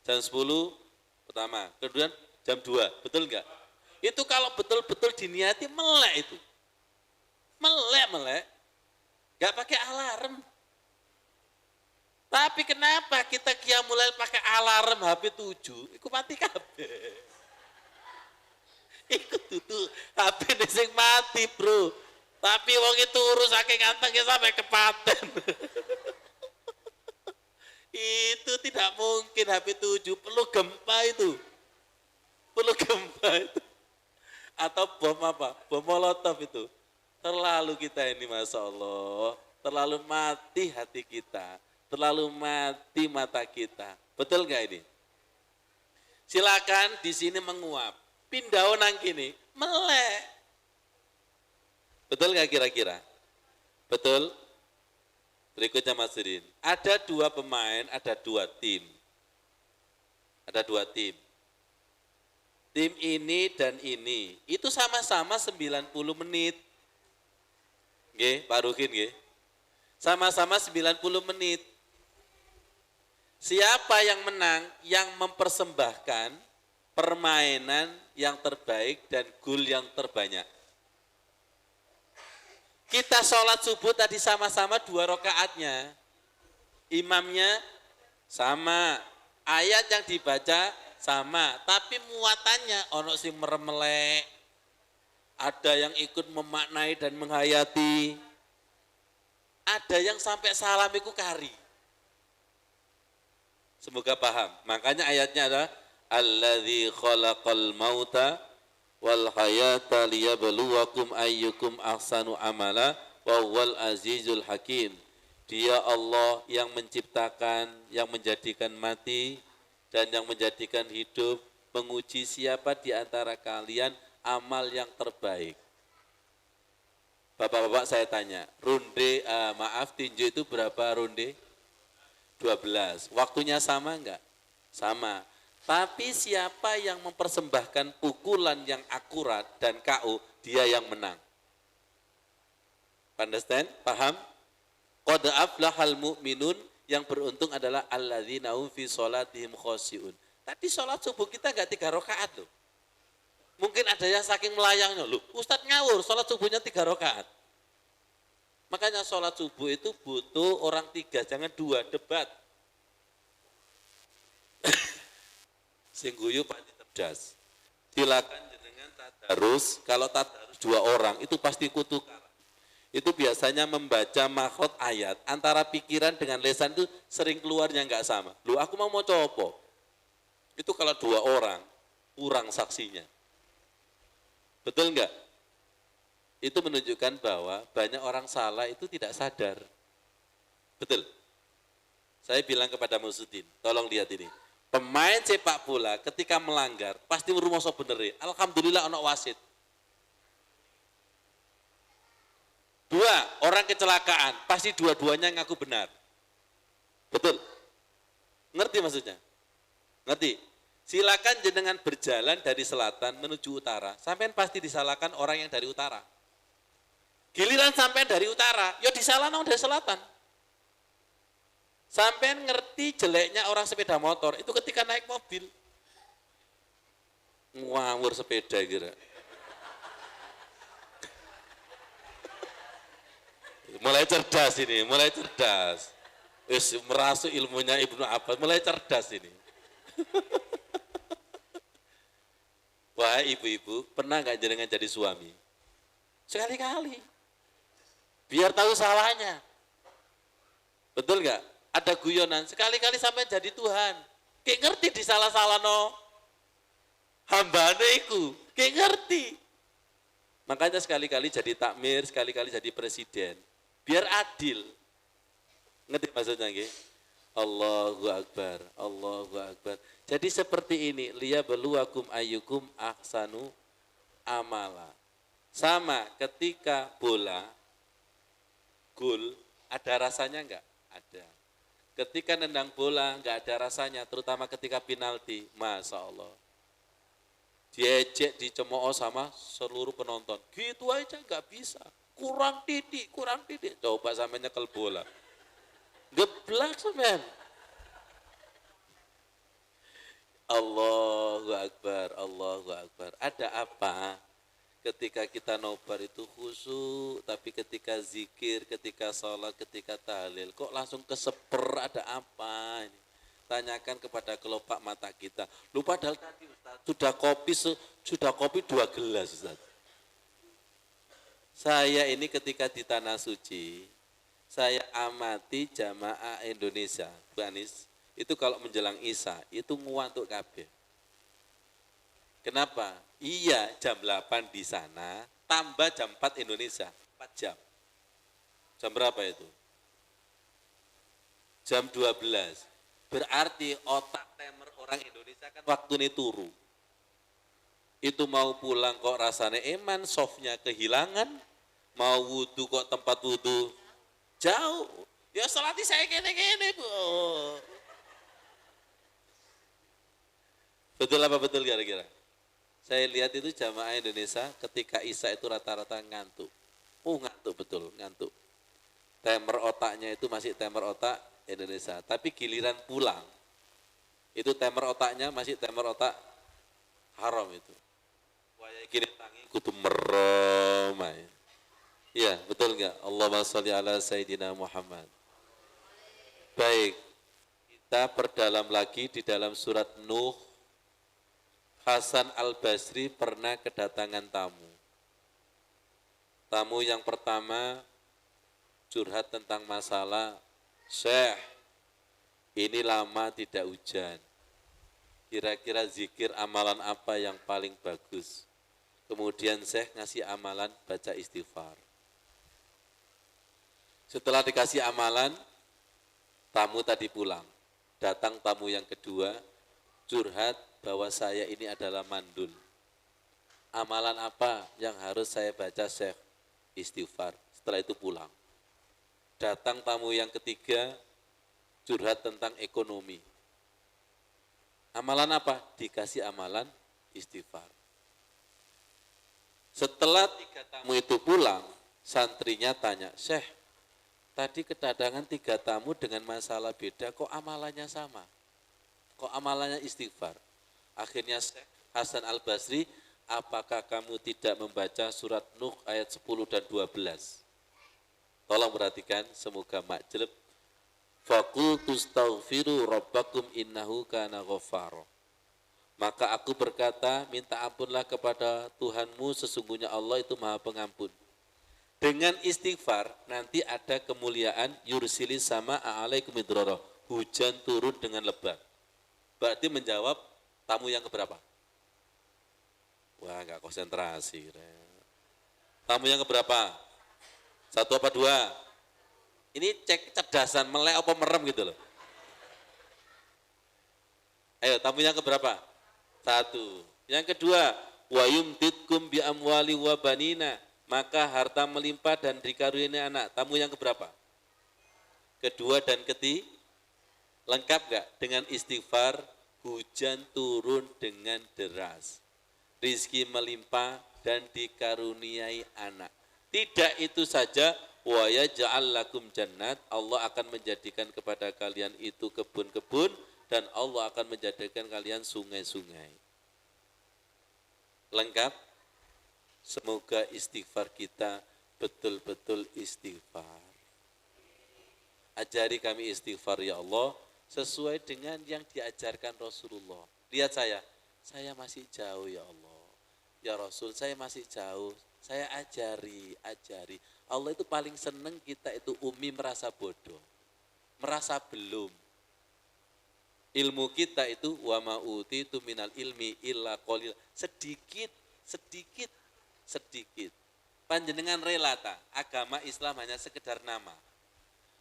Jam 10 pertama, kemudian jam 2, betul enggak? Itu kalau betul-betul diniati melek itu. Melek. Enggak pakai alarm. Tapi kenapa kita qiyamul lail pakai alarm HP 7? Iku mati kabeh. Iku tutu HP sing mati, Bro. Tapi wong itu urus saking antengnya sampai kepaten. Itu tidak mungkin HP 7, perlu gempa itu. Perlu gempa itu. Atau bom apa? Bom molotov itu. Terlalu kita ini Masya Allah, terlalu mati hati kita, terlalu mati mata kita. Betul nggak ini? Silakan di sini menguap. Pindah nang kini, melek. Betul nggak kira-kira? Betul? Berikutnya Mas Udin. Ada 2 pemain, ada 2 tim. Ada 2 tim. Tim ini dan ini, itu sama-sama 90 menit. Nggih, Pak Rukin nggih. Sama-sama 90 menit. Siapa yang menang? Yang mempersembahkan permainan yang terbaik dan gol yang terbanyak. Kita sholat subuh tadi sama-sama 2 rakaatnya. Imamnya sama, ayat yang dibaca sama, tapi muatannya ono sing meremelek. Ada yang ikut memaknai dan menghayati. Ada yang sampai salam itu kari. Semoga paham. Makanya ayatnya adalah alladzi khalaqal mauta wal hayata liyabluwakum ayyukum ahsanu amala wa huwal azizul hakim. Dia Allah yang menciptakan, yang menjadikan mati dan yang menjadikan hidup, menguji siapa di antara kalian amal yang terbaik. Bapak-bapak saya tanya, tinju itu berapa ronde? 12. Waktunya sama enggak? Sama. Tapi siapa yang mempersembahkan pukulan yang akurat dan KO, dia yang menang. Understand? Paham? Qad aflahal mu'minun, yang beruntung adalah alladzina hum fi sholatihim khosyi'un. Tadi sholat subuh kita enggak 3 rakaat loh. Mungkin ada yang saking melayangnya, loh Ustadz ngawur, sholat subuhnya 3 rakaat. Makanya sholat subuh itu butuh orang 3, jangan 2, debat. Sing guyu Pak cerdas. Silakan jenengan tadarus, kalau tadarus 2 orang itu pasti kutukan. Itu biasanya membaca makhraj ayat, antara pikiran dengan lisan itu sering keluarnya enggak sama. Loh aku mau coba. Itu kalau 2 orang, kurang saksinya. Betul enggak? Itu menunjukkan bahwa banyak orang salah itu tidak sadar. Betul? Saya bilang kepada Musudin, tolong lihat ini. Pemain sepak bola ketika melanggar, pasti rumoso bener. Alhamdulillah ono wasit. 2, orang kecelakaan, pasti dua-duanya ngaku benar. Betul? Ngerti maksudnya? Ngerti? Silakan jenengan berjalan dari selatan menuju utara, sampean pasti disalahkan orang yang dari utara. Giliran sampean dari utara, ya disalahkan orang dari selatan. Sampean ngerti jeleknya orang sepeda motor, itu ketika naik mobil. ngawur sepeda kira. Mulai cerdas ini, mulai cerdas. Wis merasuk ilmunya Ibnu Abbas, mulai cerdas ini. Wah ibu-ibu, pernah nggak jenengan jadi suami? Sekali-kali. Biar tahu salahnya. Betul nggak? Ada guyonan, sekali-kali sampai jadi Tuhan. Kayak ngerti di salah-salah no. Hambane iku, kayak ngerti. Makanya sekali-kali jadi takmir, sekali-kali jadi presiden. Biar adil. Ngerti maksudnya nggih? Allahu Akbar, Allahu Akbar. Jadi seperti ini, liyabluwakum ayyukum ahsanu amala. Sama ketika bola, gol, ada rasanya enggak? Ada. Ketika nendang bola enggak ada rasanya, terutama ketika penalti, Masya Allah. Diejek, dicemooh sama seluruh penonton. Gitu aja enggak bisa. Kurang didik, kurang didik. Coba sampai nyekel bola. Geblak semen. Allahu Akbar, Allahu Akbar. Ada apa? Ketika kita nobar itu khusyuk, tapi ketika zikir, ketika sholat, ketika tahlil, kok langsung keseper, ada apa? Ini? Tanyakan kepada kelopak mata kita. Lu padahal tadi Ustaz, sudah kopi 2 gelas Ustaz. Saya ini ketika di Tanah Suci, saya amati jamaah Indonesia, Bu Anis, itu kalau menjelang Isya, itu ngantuk kabeh. Kenapa? Iya, jam 8 di sana, tambah jam 4 Indonesia, 4 jam. Jam berapa itu? Jam 12. Berarti otak timer orang Indonesia kan waktu ini turu. Itu mau pulang kok rasanya eman, softnya kehilangan, mau wudhu kok tempat wudhu jauh. Ya salati saya kene-kene, Bu. Betul apa betul kira-kira? Saya lihat itu jamaah Indonesia ketika Isya itu rata-rata ngantuk. Ngantuk betul, ngantuk. Timer otaknya itu masih timer otak Indonesia. Tapi giliran pulang, itu timer otaknya masih timer otak haram itu. Waya gini tangi kudu merem. Iya, betul enggak? Allahumma sholli ala Sayyidina Muhammad. Baik, kita perdalam lagi di dalam surat Nuh. Hasan Al-Basri pernah kedatangan tamu. Tamu yang pertama curhat tentang masalah, Syekh, ini lama tidak hujan. Kira-kira zikir amalan apa yang paling bagus? Kemudian Syekh ngasih amalan baca istighfar. Setelah dikasih amalan, tamu tadi pulang. Datang tamu yang kedua, curhat bahwa saya ini adalah mandul. Amalan apa yang harus saya baca Syekh? Istighfar. Setelah itu pulang. Datang tamu yang ketiga, curhat tentang ekonomi. Amalan apa? Dikasih amalan istighfar. Setelah 3 tamu itu pulang, santrinya tanya, Syekh, tadi kedatangan 3 tamu dengan masalah beda, kok amalannya sama? Kok amalannya istighfar? Akhirnya Syekh Hasan Al-Basri, apakah kamu tidak membaca surat Nuh ayat 10 dan 12? Tolong perhatikan, semoga makjleb. Faqultu astaghfiru rabbakum innahu kana ghaffara. Maka aku berkata, minta ampunlah kepada Tuhanmu, sesungguhnya Allah itu Maha Pengampun. Dengan istighfar nanti ada kemuliaan, yursilis sama alaikum midrara, hujan turun dengan lebat. Berarti menjawab tamu yang keberapa? Wah, enggak konsentrasi. Tamu yang keberapa? 1 apa 2? Ini cek cerdasan, melek apa merem gitu loh. Ayo, tamu yang keberapa? 1. Yang kedua, wa yumtitkum bi amwali wa banina, maka harta melimpah dan dikaruniai anak. Tamu yang keberapa? Kedua dan ketiga. Lengkap enggak? Dengan istighfar, hujan turun dengan deras. Rizki melimpah dan dikaruniai anak. Tidak itu saja, wa yaj'al lakum jannat, Allah akan menjadikan kepada kalian itu kebun-kebun dan Allah akan menjadikan kalian sungai-sungai. Lengkap? Semoga istighfar kita betul-betul istighfar. Ajari kami istighfar ya Allah sesuai dengan yang diajarkan Rasulullah. Lihat saya masih jauh ya Allah. Ya Rasul, saya masih jauh. Saya ajari. Allah itu paling seneng kita itu merasa bodoh. Merasa belum. Ilmu kita itu wa ma utitu minal ilmi illa qalil. Sedikit. Panjenengan relata, agama Islam hanya sekedar nama.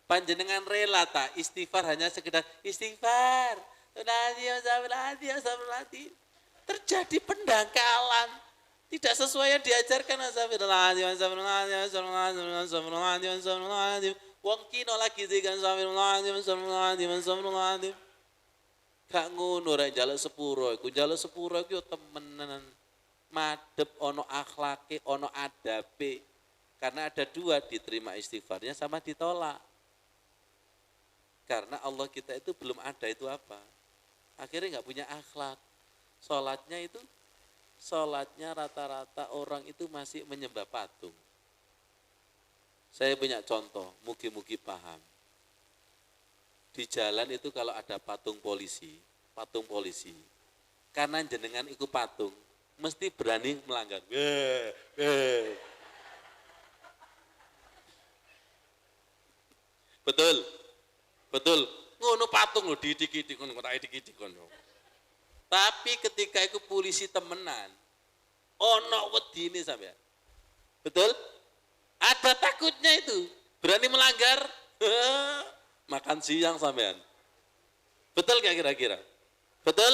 Panjenengan relata, istighfar hanya sekedar istighfar. Terjadi pendangkalan. Tidak sesuai yang diajarkan. Wong kino lagi zikan gak ngono rek njaluk sepuro iku temenan madhep ono akhlake ono adabe. Karena ada dua, diterima istighfarnya sama ditolak. Karena Allah kita itu belum ada itu apa? Akhirnya nggak punya akhlak. Sholatnya rata-rata orang itu masih menyembah patung. Saya punya contoh, mugi-mugi paham. Di jalan itu kalau ada patung polisi, karena jenengan ikut patung, mesti berani melanggar. Betul. Ngono patung lo didik-didik ngono, tak didik-didik ngono. Tapi ketika itu polisi temenan, ono wedine sampean. Betul? Ada takutnya itu, berani melanggar. Makan siang sampean. Betul gak kira-kira? Betul?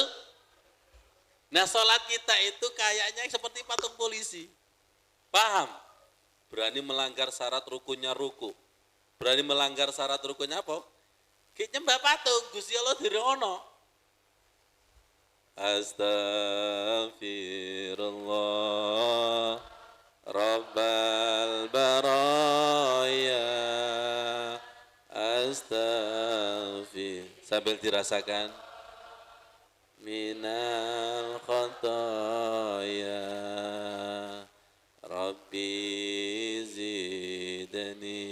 Nah sholat kita itu kayaknya seperti patung polisi. Paham? Berani melanggar syarat rukunnya ruku. Berani melanggar syarat rukunnya apa? Kayak nyembah patung, Gusti Allah dirono. Astaghfirullah Rabbal baraya. Astaghfir sambil dirasakan minal khotoya Rabbi zidni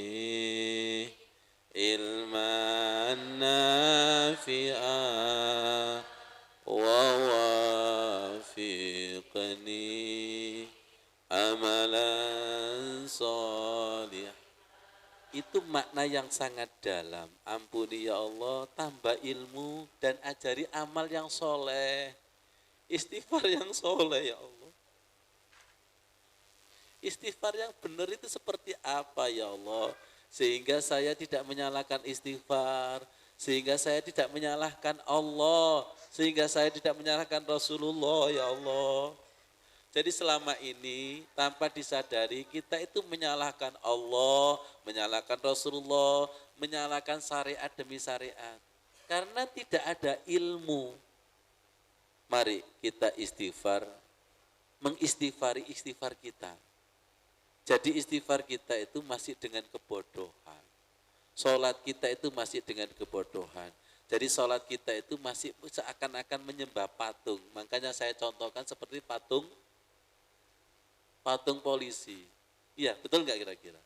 ilman nafi'a wa wafiqni amalan sholih. Itu makna yang sangat dalam. Ampuni ya Allah, tambah ilmu dan ajari amal yang soleh. Istighfar yang soleh ya Allah. Istighfar yang benar itu seperti apa ya Allah? Sehingga saya tidak menyalahkan istighfar. Sehingga saya tidak menyalahkan Allah. Sehingga saya tidak menyalahkan Rasulullah ya Allah. Jadi selama ini tanpa disadari kita itu menyalahkan Allah, menyalahkan Rasulullah, menyalahkan syariat demi syariat. Karena tidak ada ilmu. Mari kita istighfar, mengistighfari istighfar kita. Jadi istighfar kita itu masih dengan kebodohan. Sholat kita itu masih dengan kebodohan. Jadi sholat kita itu masih seakan-akan menyembah patung. Makanya saya contohkan seperti patung polisi. Iya, betul nggak kira-kira?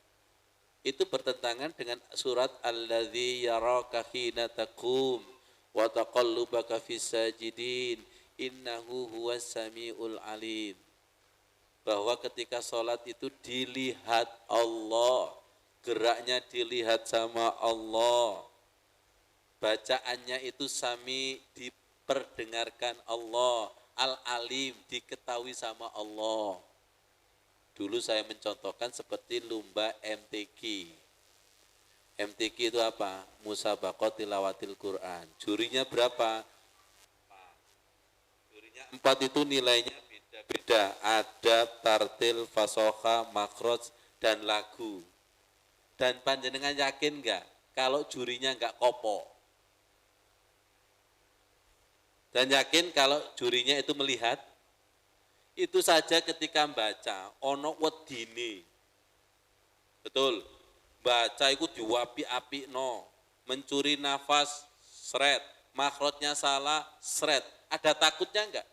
Itu bertentangan dengan surat Alladzi yaraka hina taqum wa taqallubaka fis sajidin innahu huwas samiul alim. Bahwa ketika sholat itu dilihat Allah, geraknya dilihat sama Allah, bacaannya itu sami diperdengarkan Allah, al-alim diketahui sama Allah. Dulu saya mencontohkan seperti lomba MTQ. MTQ itu apa? Musabaqah tilawatil Quran. Jurinya berapa? 4. Jurinya 4 itu nilainya beda-beda. Adab, tartil, fasoha, makhraj, dan lagu. Dan panjenengan yakin enggak kalau jurinya enggak kopok? Dan yakin kalau jurinya itu melihat? Itu saja ketika membaca, ono wedine. Betul, baca itu diwapi-api no, mencuri nafas, seret, makhrajnya salah, seret. Ada takutnya enggak?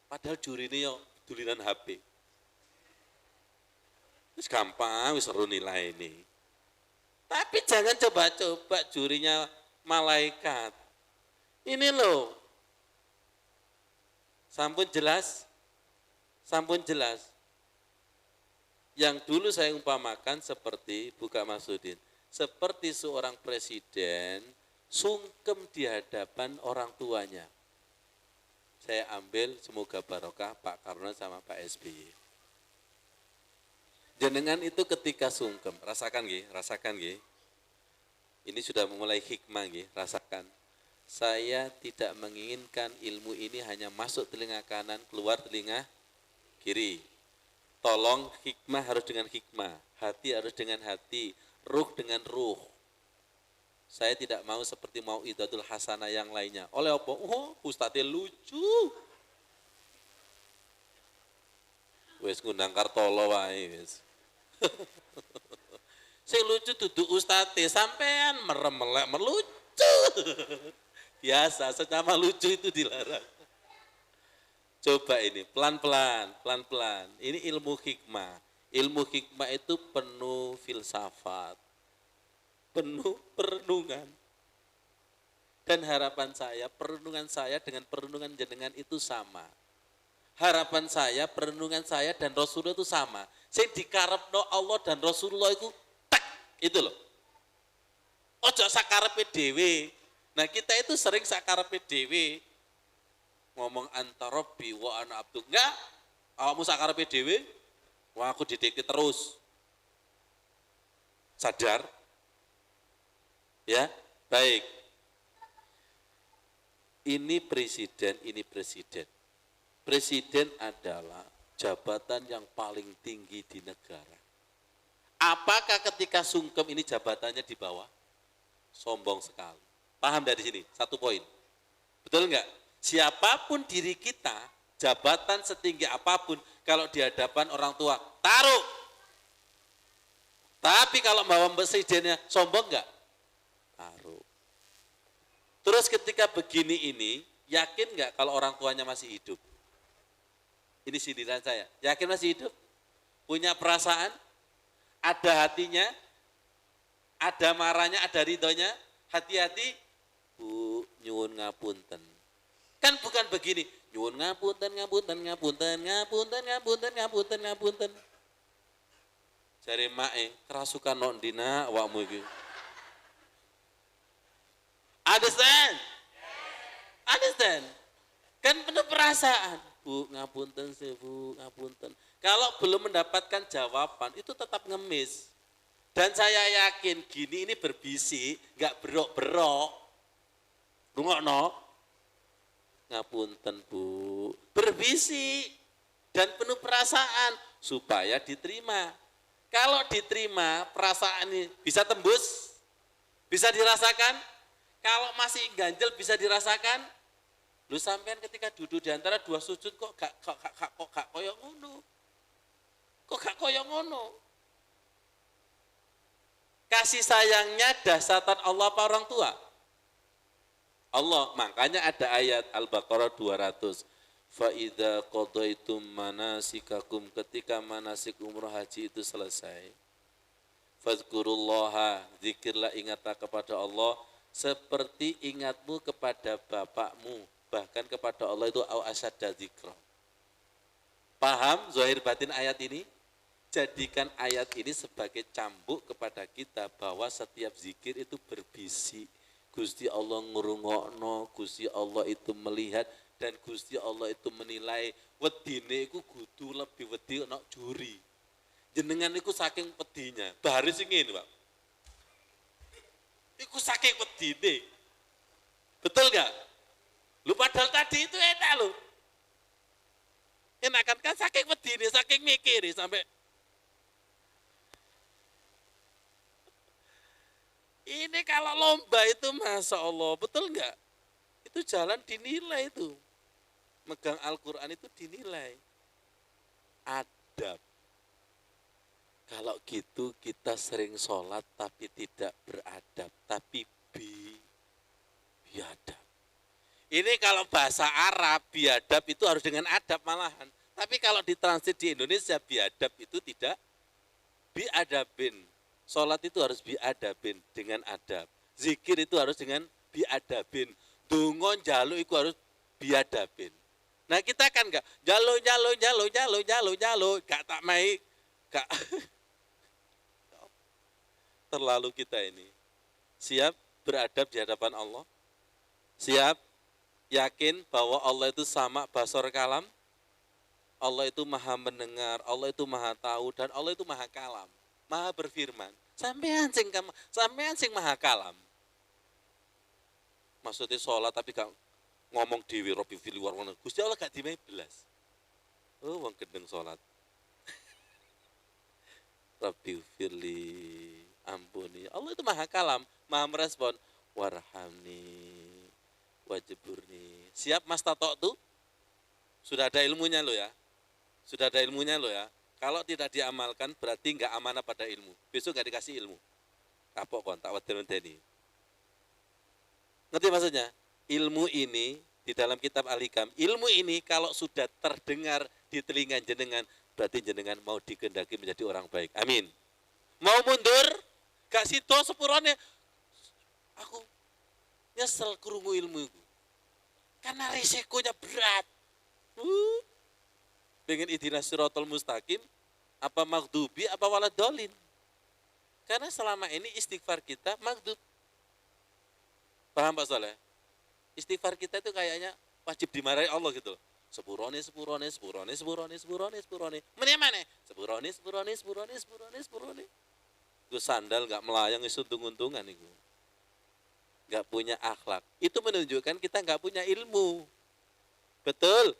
Padahal juri ini yo dulinan HP. Wis gampang, wis seru nilai ini. Tapi jangan coba-coba jurinya malaikat. Ini loh, sampun jelas, sampun jelas. Yang dulu saya umpamakan seperti, buka Masudin, seperti seorang presiden sungkem di hadapan orang tuanya. Saya ambil semoga barokah Pak Karno sama Pak SBY. Jenengan itu ketika sungkem, rasakan nggih. Ini sudah mulai hikmah nggih, rasakan. Saya tidak menginginkan ilmu ini hanya masuk telinga kanan, keluar telinga kiri. Tolong hikmah harus dengan hikmah, hati harus dengan hati, ruh dengan ruh. Saya tidak mau seperti mau Idatul Hasanah yang lainnya. Oleh apa? Oh, ustadznya lucu. Wes ngundang Kartolo wae wes. Sing lucu duduk ustadznya, sampean merem-melek melucu. Biasa, senama lucu itu dilarang. Coba ini, pelan-pelan. Ini ilmu hikmah. Ilmu hikmah itu penuh filsafat, penuh perenungan. Dan harapan saya, perenungan saya dengan perenungan jenengan itu sama. Harapan saya, perenungan saya dan Rasulullah itu sama. Sing dikarepno Allah dan Rasulullah itu tek, itu loh. Ojo sakarepe dhewe. Nah, kita itu sering sakarepe dhewe. Ngomong anta rabbi wa ana abdu. Enggak, awakmu sakarepe dhewe, wah aku didik terus. Sadar? Ya, baik. Ini presiden. Presiden adalah jabatan yang paling tinggi di negara. Apakah ketika sungkem ini jabatannya di bawah? Sombong sekali. Paham dari sini? Satu poin. Betul enggak? Siapapun diri kita, jabatan setinggi apapun, kalau di hadapan orang tua, taruh. Tapi kalau bawa presidennya, sombong enggak? Taruh. Terus ketika begini ini, yakin enggak kalau orang tuanya masih hidup? Ini sindiran saya. Yakin masih hidup? Punya perasaan? Ada hatinya? Ada marahnya, ada ridhonya? Hati-hati, Bu, nyuwun ngapunten. Kan bukan begini, nyuwun ngapunten. Jare mae, kerasukan nok dina awakmu iki. Understand? Kan penuh perasaan. Bu, ngapunten sih, Bu, ngapunten. Kalau belum mendapatkan jawaban, itu tetap ngemis. Dan saya yakin gini ini berbisik, enggak berok-berok. Rungokno. Ngapunten, Bu. Berbisik dan penuh perasaan supaya diterima. Kalau diterima, perasaan ini bisa tembus, bisa dirasakan. Kalau masih ganjel bisa dirasakan. Lu sampean ketika duduk di antara dua sujud kok gak koyo ngono. Kok gak koyo ngono? Kasih sayangnya dasatan Allah apa orang tua? Allah, makanya ada ayat Al-Baqarah 200. Fa idza qadaitum manasikakum, ketika manasik umrah haji itu selesai. Fadzkurullaha, zikirlah, ingatlah kepada Allah seperti ingatmu kepada bapakmu, bahkan kepada Allah itu au asyadda dzikra. Paham zahir batin ayat ini? Jadikan ayat ini sebagai cambuk kepada kita bahwa setiap zikir itu berbisik. Gusti Allah ngrungokno, Gusti Allah itu melihat, dan Gusti Allah itu menilai. Wedine iku kudu lebih wedi ana juri. Jenengan iku saking pedinya, baris sing ngene, Pak. Iku saking wedine. Betul enggak? Lu padahal tadi itu enak lu. Enak kan saking wedine, saking mikiri sampai ini kalau lomba itu Masya Allah, betul enggak? Itu jalan dinilai itu. Megang Al-Quran itu dinilai. Adab. Kalau gitu kita sering sholat tapi tidak beradab, tapi biadab. Ini kalau bahasa Arab, biadab itu harus dengan adab malahan. Tapi kalau ditranslate di Indonesia, biadab itu tidak biadabin. Sholat itu harus biadabin, dengan adab. Zikir itu harus dengan biadabin. Dungon jalo itu harus biadabin. Nah kita kan enggak jalo, gak tak maik, gak. Terlalu kita ini. Siap beradab di hadapan Allah? Siap yakin bahwa Allah itu sama basor kalam? Allah itu maha mendengar, Allah itu maha tahu, dan Allah itu maha kalam, maha berfirman. Sampean sing maha kalam. Maksudnya sholat tapi gak ngomong dewi Robi fili warwana. Gusti Allah gak dimai belas. Oh, wong gendeng sholat. Robi fili, ampuni. Allah itu maha kalam, maha merespon. Warhamni, wajiburni. Siap mas tato tuh? Sudah ada ilmunya lo ya. Sudah ada ilmunya lo ya. Kalau tidak diamalkan berarti nggak amanah pada ilmu. Besok nggak dikasih ilmu. Kapok kon tak wadah-wadah. Ngerti maksudnya? Ilmu ini di dalam kitab Al-Hikam, ilmu ini kalau sudah terdengar di telinga jenengan, berarti jenengan mau dikehendaki menjadi orang baik. Amin. Mau mundur? Gak sido sepurane. Aku nyesel krungu ilmu itu. Karena risikonya berat. Pengen ihdinas siratal mustaqim, apa maghdubi, apa waladolin. Karena selama ini istighfar kita maghdub. Paham Pak Soleh? Istighfar kita itu kayaknya wajib dimarahi Allah gitu loh. Sepurone. Mana? Sepurone. Itu sandal gak melayang, itu untung-untungan itu. Gak punya akhlak. Itu menunjukkan kita gak punya ilmu. Betul?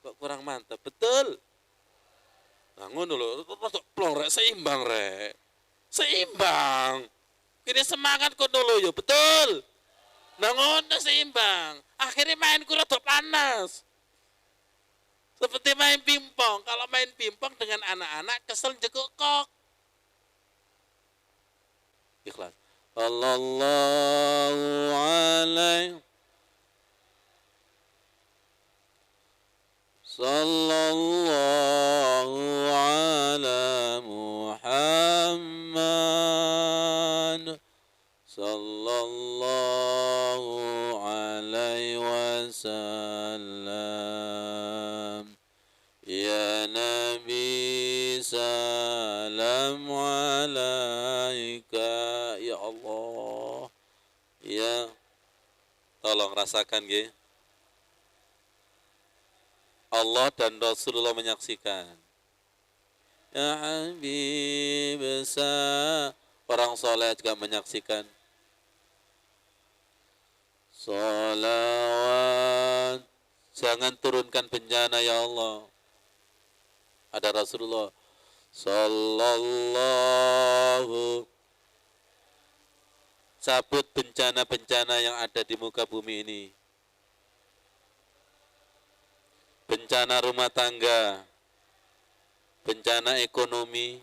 Kok kurang mantap? Betul? Nah ngono lho, plong rek, seimbang rek. Seimbang. Kini semangat kok dulu ya, betul? Nah ngono seimbang. Akhirnya main rada panas. Seperti main pingpong. Kalau main pingpong dengan anak-anak kesel jekuk kok. Ikhlas. Sallallahu alaihi Sallallahu ala Muhammad Sallallahu alaihi wasallam. Ya Nabi salam alaika. Ya Allah. Ya, tolong rasakan nggih. Allah dan Rasulullah menyaksikan. Ya Habib orang soleh juga menyaksikan. Salawat, jangan turunkan bencana ya Allah. Ada Rasulullah Sallallahu, cabut bencana-bencana yang ada di muka bumi ini. Bencana rumah tangga, bencana ekonomi,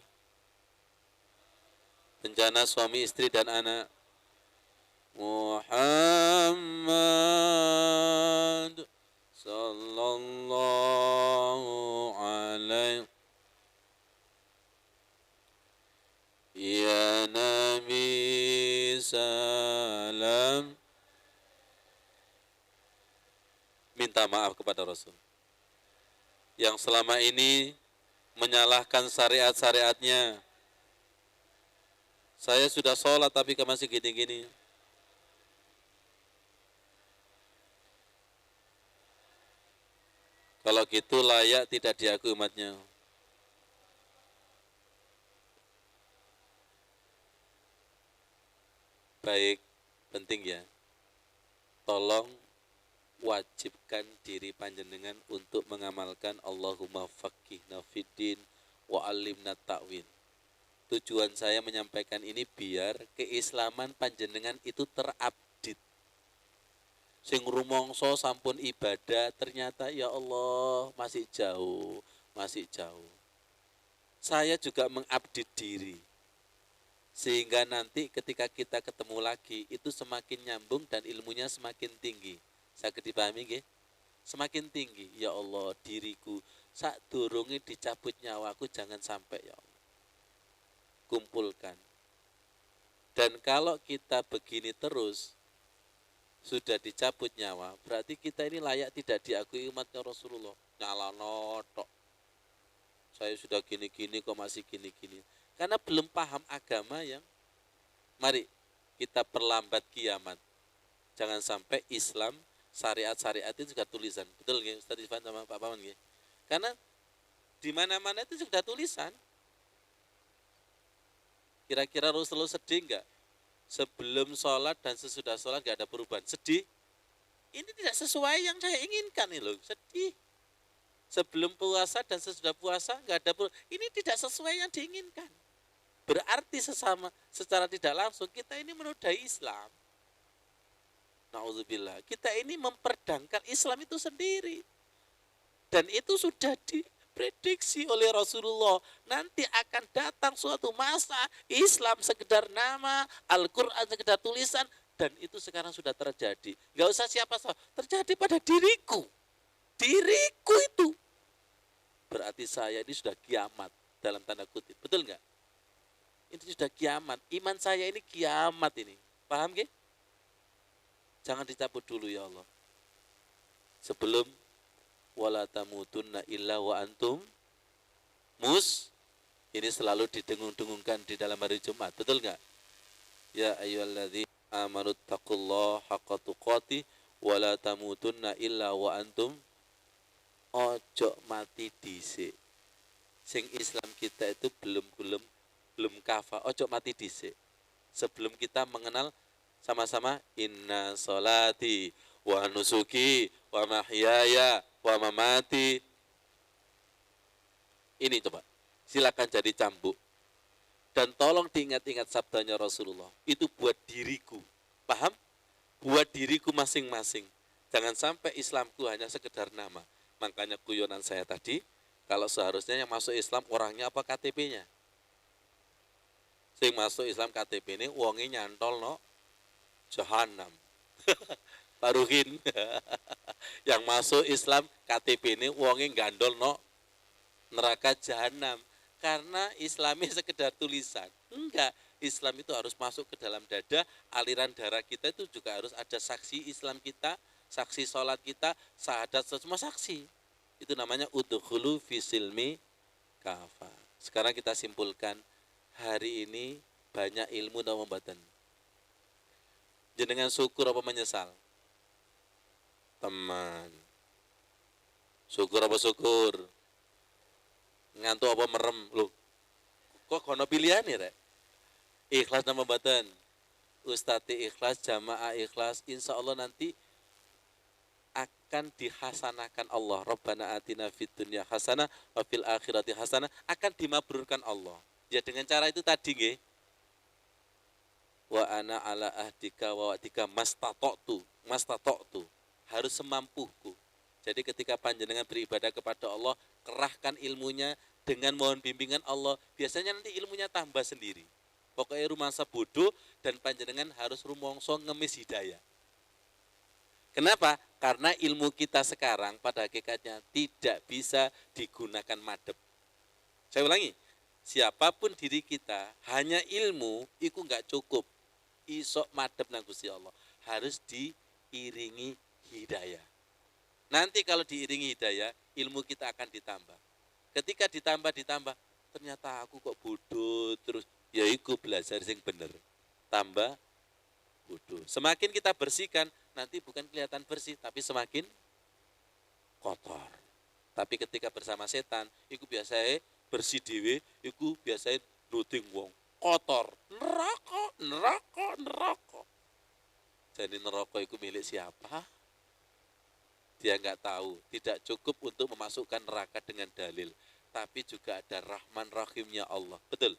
bencana suami istri dan anak. Muhammad sallallahu alaihi ya Nabi salam. Minta maaf kepada Rasul yang selama ini menyalahkan syariat-syariatnya. Saya sudah sholat tapi masih gini-gini. Kalau gitu layak tidak diakui umatnya. Baik, penting ya. Tolong wajibkan diri panjenengan untuk mengamalkan Allahumma faqihna fiddin wa alimna ta'wil. Tujuan saya menyampaikan ini biar keislaman panjenengan itu terupdate. Sing rumongso sampun ibadah ternyata ya Allah masih jauh. Saya juga mengupdate diri. Sehingga nanti ketika kita ketemu lagi itu semakin nyambung dan ilmunya semakin tinggi. Saged dipahami nggih? Semakin tinggi. Ya Allah, diriku sadurunge dicabut nyawaku jangan sampai ya Allah. Kumpulkan. Dan kalau kita begini terus sudah dicabut nyawa, berarti kita ini layak tidak diakui umatnya Rasulullah. Nyala notok. Saya sudah gini-gini kok masih gini-gini. Karena belum paham agama yang mari kita perlambat kiamat. Jangan sampai Islam syariat-syariat itu juga tulisan. Betul nggih Ustaz Irfan sama Pak Paman nggih? Karena di mana-mana itu sudah tulisan. Kira-kira Rasulullah sedih enggak? Sebelum sholat dan sesudah sholat enggak ada perubahan. Sedih? Ini tidak sesuai yang saya inginkan nih loh. Sedih. Sebelum puasa dan sesudah puasa enggak ada perubahan. Ini tidak sesuai yang diinginkan. Berarti secara tidak langsung kita ini menodai Islam. Na'udzubillah. Kita ini memperdangkan Islam itu sendiri. Dan itu sudah diprediksi oleh Rasulullah. Nanti akan datang suatu masa Islam sekedar nama, Al-Quran sekedar tulisan. Dan itu sekarang sudah terjadi. Gak usah siapa-siapa. Terjadi pada diriku. Diriku itu. Berarti saya ini sudah kiamat. Dalam tanda kutip. Betul gak? Ini sudah kiamat. Iman saya ini kiamat ini. Paham gak? Jangan dicabut dulu ya Allah. Sebelum wala tamutunna illa wa antum ini selalu didengung-dengungkan di dalam hari Jumat. Betul enggak? Ya ayyuhalladzina amanu taqullaha haqqa tuqatih wa la tamutunna illa wa antum ojo mati dhisik. Sing Islam kita itu belum kafah, ojo mati dhisik. Sebelum kita mengenal sama-sama inna sholati wa nusuki wa mahyaya wa mamati. Ini coba, silakan jadi cambuk. Dan tolong diingat-ingat sabdanya Rasulullah. Itu buat diriku. Paham? Buat diriku masing-masing. Jangan sampai Islamku hanya sekedar nama. Makanya guyonan saya tadi, kalau seharusnya yang masuk Islam orangnya apa KTP-nya? Sing masuk Islam KTP ini uangnya nyantol no Jahanam. Pak Ruhin. Yang masuk Islam KTP ini uangnya gandol no neraka Jahanam. Karena Islami sekedar tulisan. Enggak, Islam itu harus masuk ke dalam dada. Aliran darah kita itu juga harus ada saksi Islam kita, saksi sholat kita, syahadat, semua saksi. Itu namanya udkhulu fisilmi kafa. Sekarang kita simpulkan, hari ini banyak ilmu dan pembatan. Jenengan syukur apa menyesal? Teman. Syukur apa syukur? Ngantuk apa merem? Loh, kok kono pilihan ya, Rek? Ikhlas dan pembatan. Ustadz ikhlas, jamaah ikhlas, insya Allah nanti akan dihasanakan Allah. Rabbana atina fid dunya hasanah wa fil akhirati hasanah, akan dimabrurkan Allah. Ya dengan cara itu tadi nggih. Wa ana ala ahdika wa wa'dika mastata'tu. Harus semampuku. Jadi ketika panjenengan beribadah kepada Allah, kerahkan ilmunya dengan mohon bimbingan Allah. Biasanya nanti ilmunya tambah sendiri. Pokoknya rumangsa bodoh dan panjenengan harus rumongso ngemis hidayah. Kenapa? Karena ilmu kita sekarang pada hakikatnya tidak bisa digunakan madep. Saya ulangi, siapapun diri kita, hanya ilmu itu enggak cukup. Isok madep nang Gusti Allah. Harus diiringi hidayah. Nanti kalau diiringi hidayah, ilmu kita akan ditambah. Ketika ditambah, ternyata aku kok bodoh terus. Ya iku belajar sing bener. Tambah bodoh. Semakin kita bersihkan, nanti bukan kelihatan bersih, tapi semakin kotor. Tapi ketika bersama setan, iku biasanya bersih dhewe, iku biasanya nuting wong. Kotor, neraka. Jadi neraka itu milik siapa? Dia nggak tahu. Tidak cukup untuk memasukkan neraka dengan dalil, tapi juga ada Rahman Rahimnya Allah. Betul?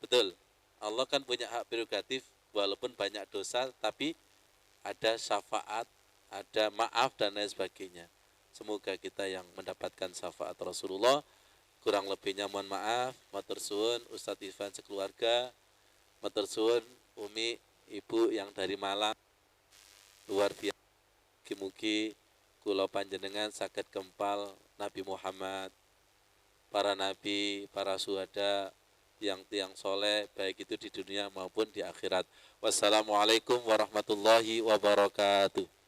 Betul. Allah kan punya hak prerogatif, walaupun banyak dosa, tapi ada syafaat, ada maaf dan lain sebagainya. Semoga kita yang mendapatkan syafaat Rasulullah. Kurang lebihnya mohon maaf, matur suwun Ustadz Irfan sekeluarga. Matur suwun Umi, Ibu yang dari Malang, luar biasa. Mugi-mugi kula panjenengan saged kempal Nabi Muhammad, para nabi, para syuhada, tiang-tiang soleh, baik itu di dunia maupun di akhirat. Wassalamualaikum warahmatullahi wabarakatuh.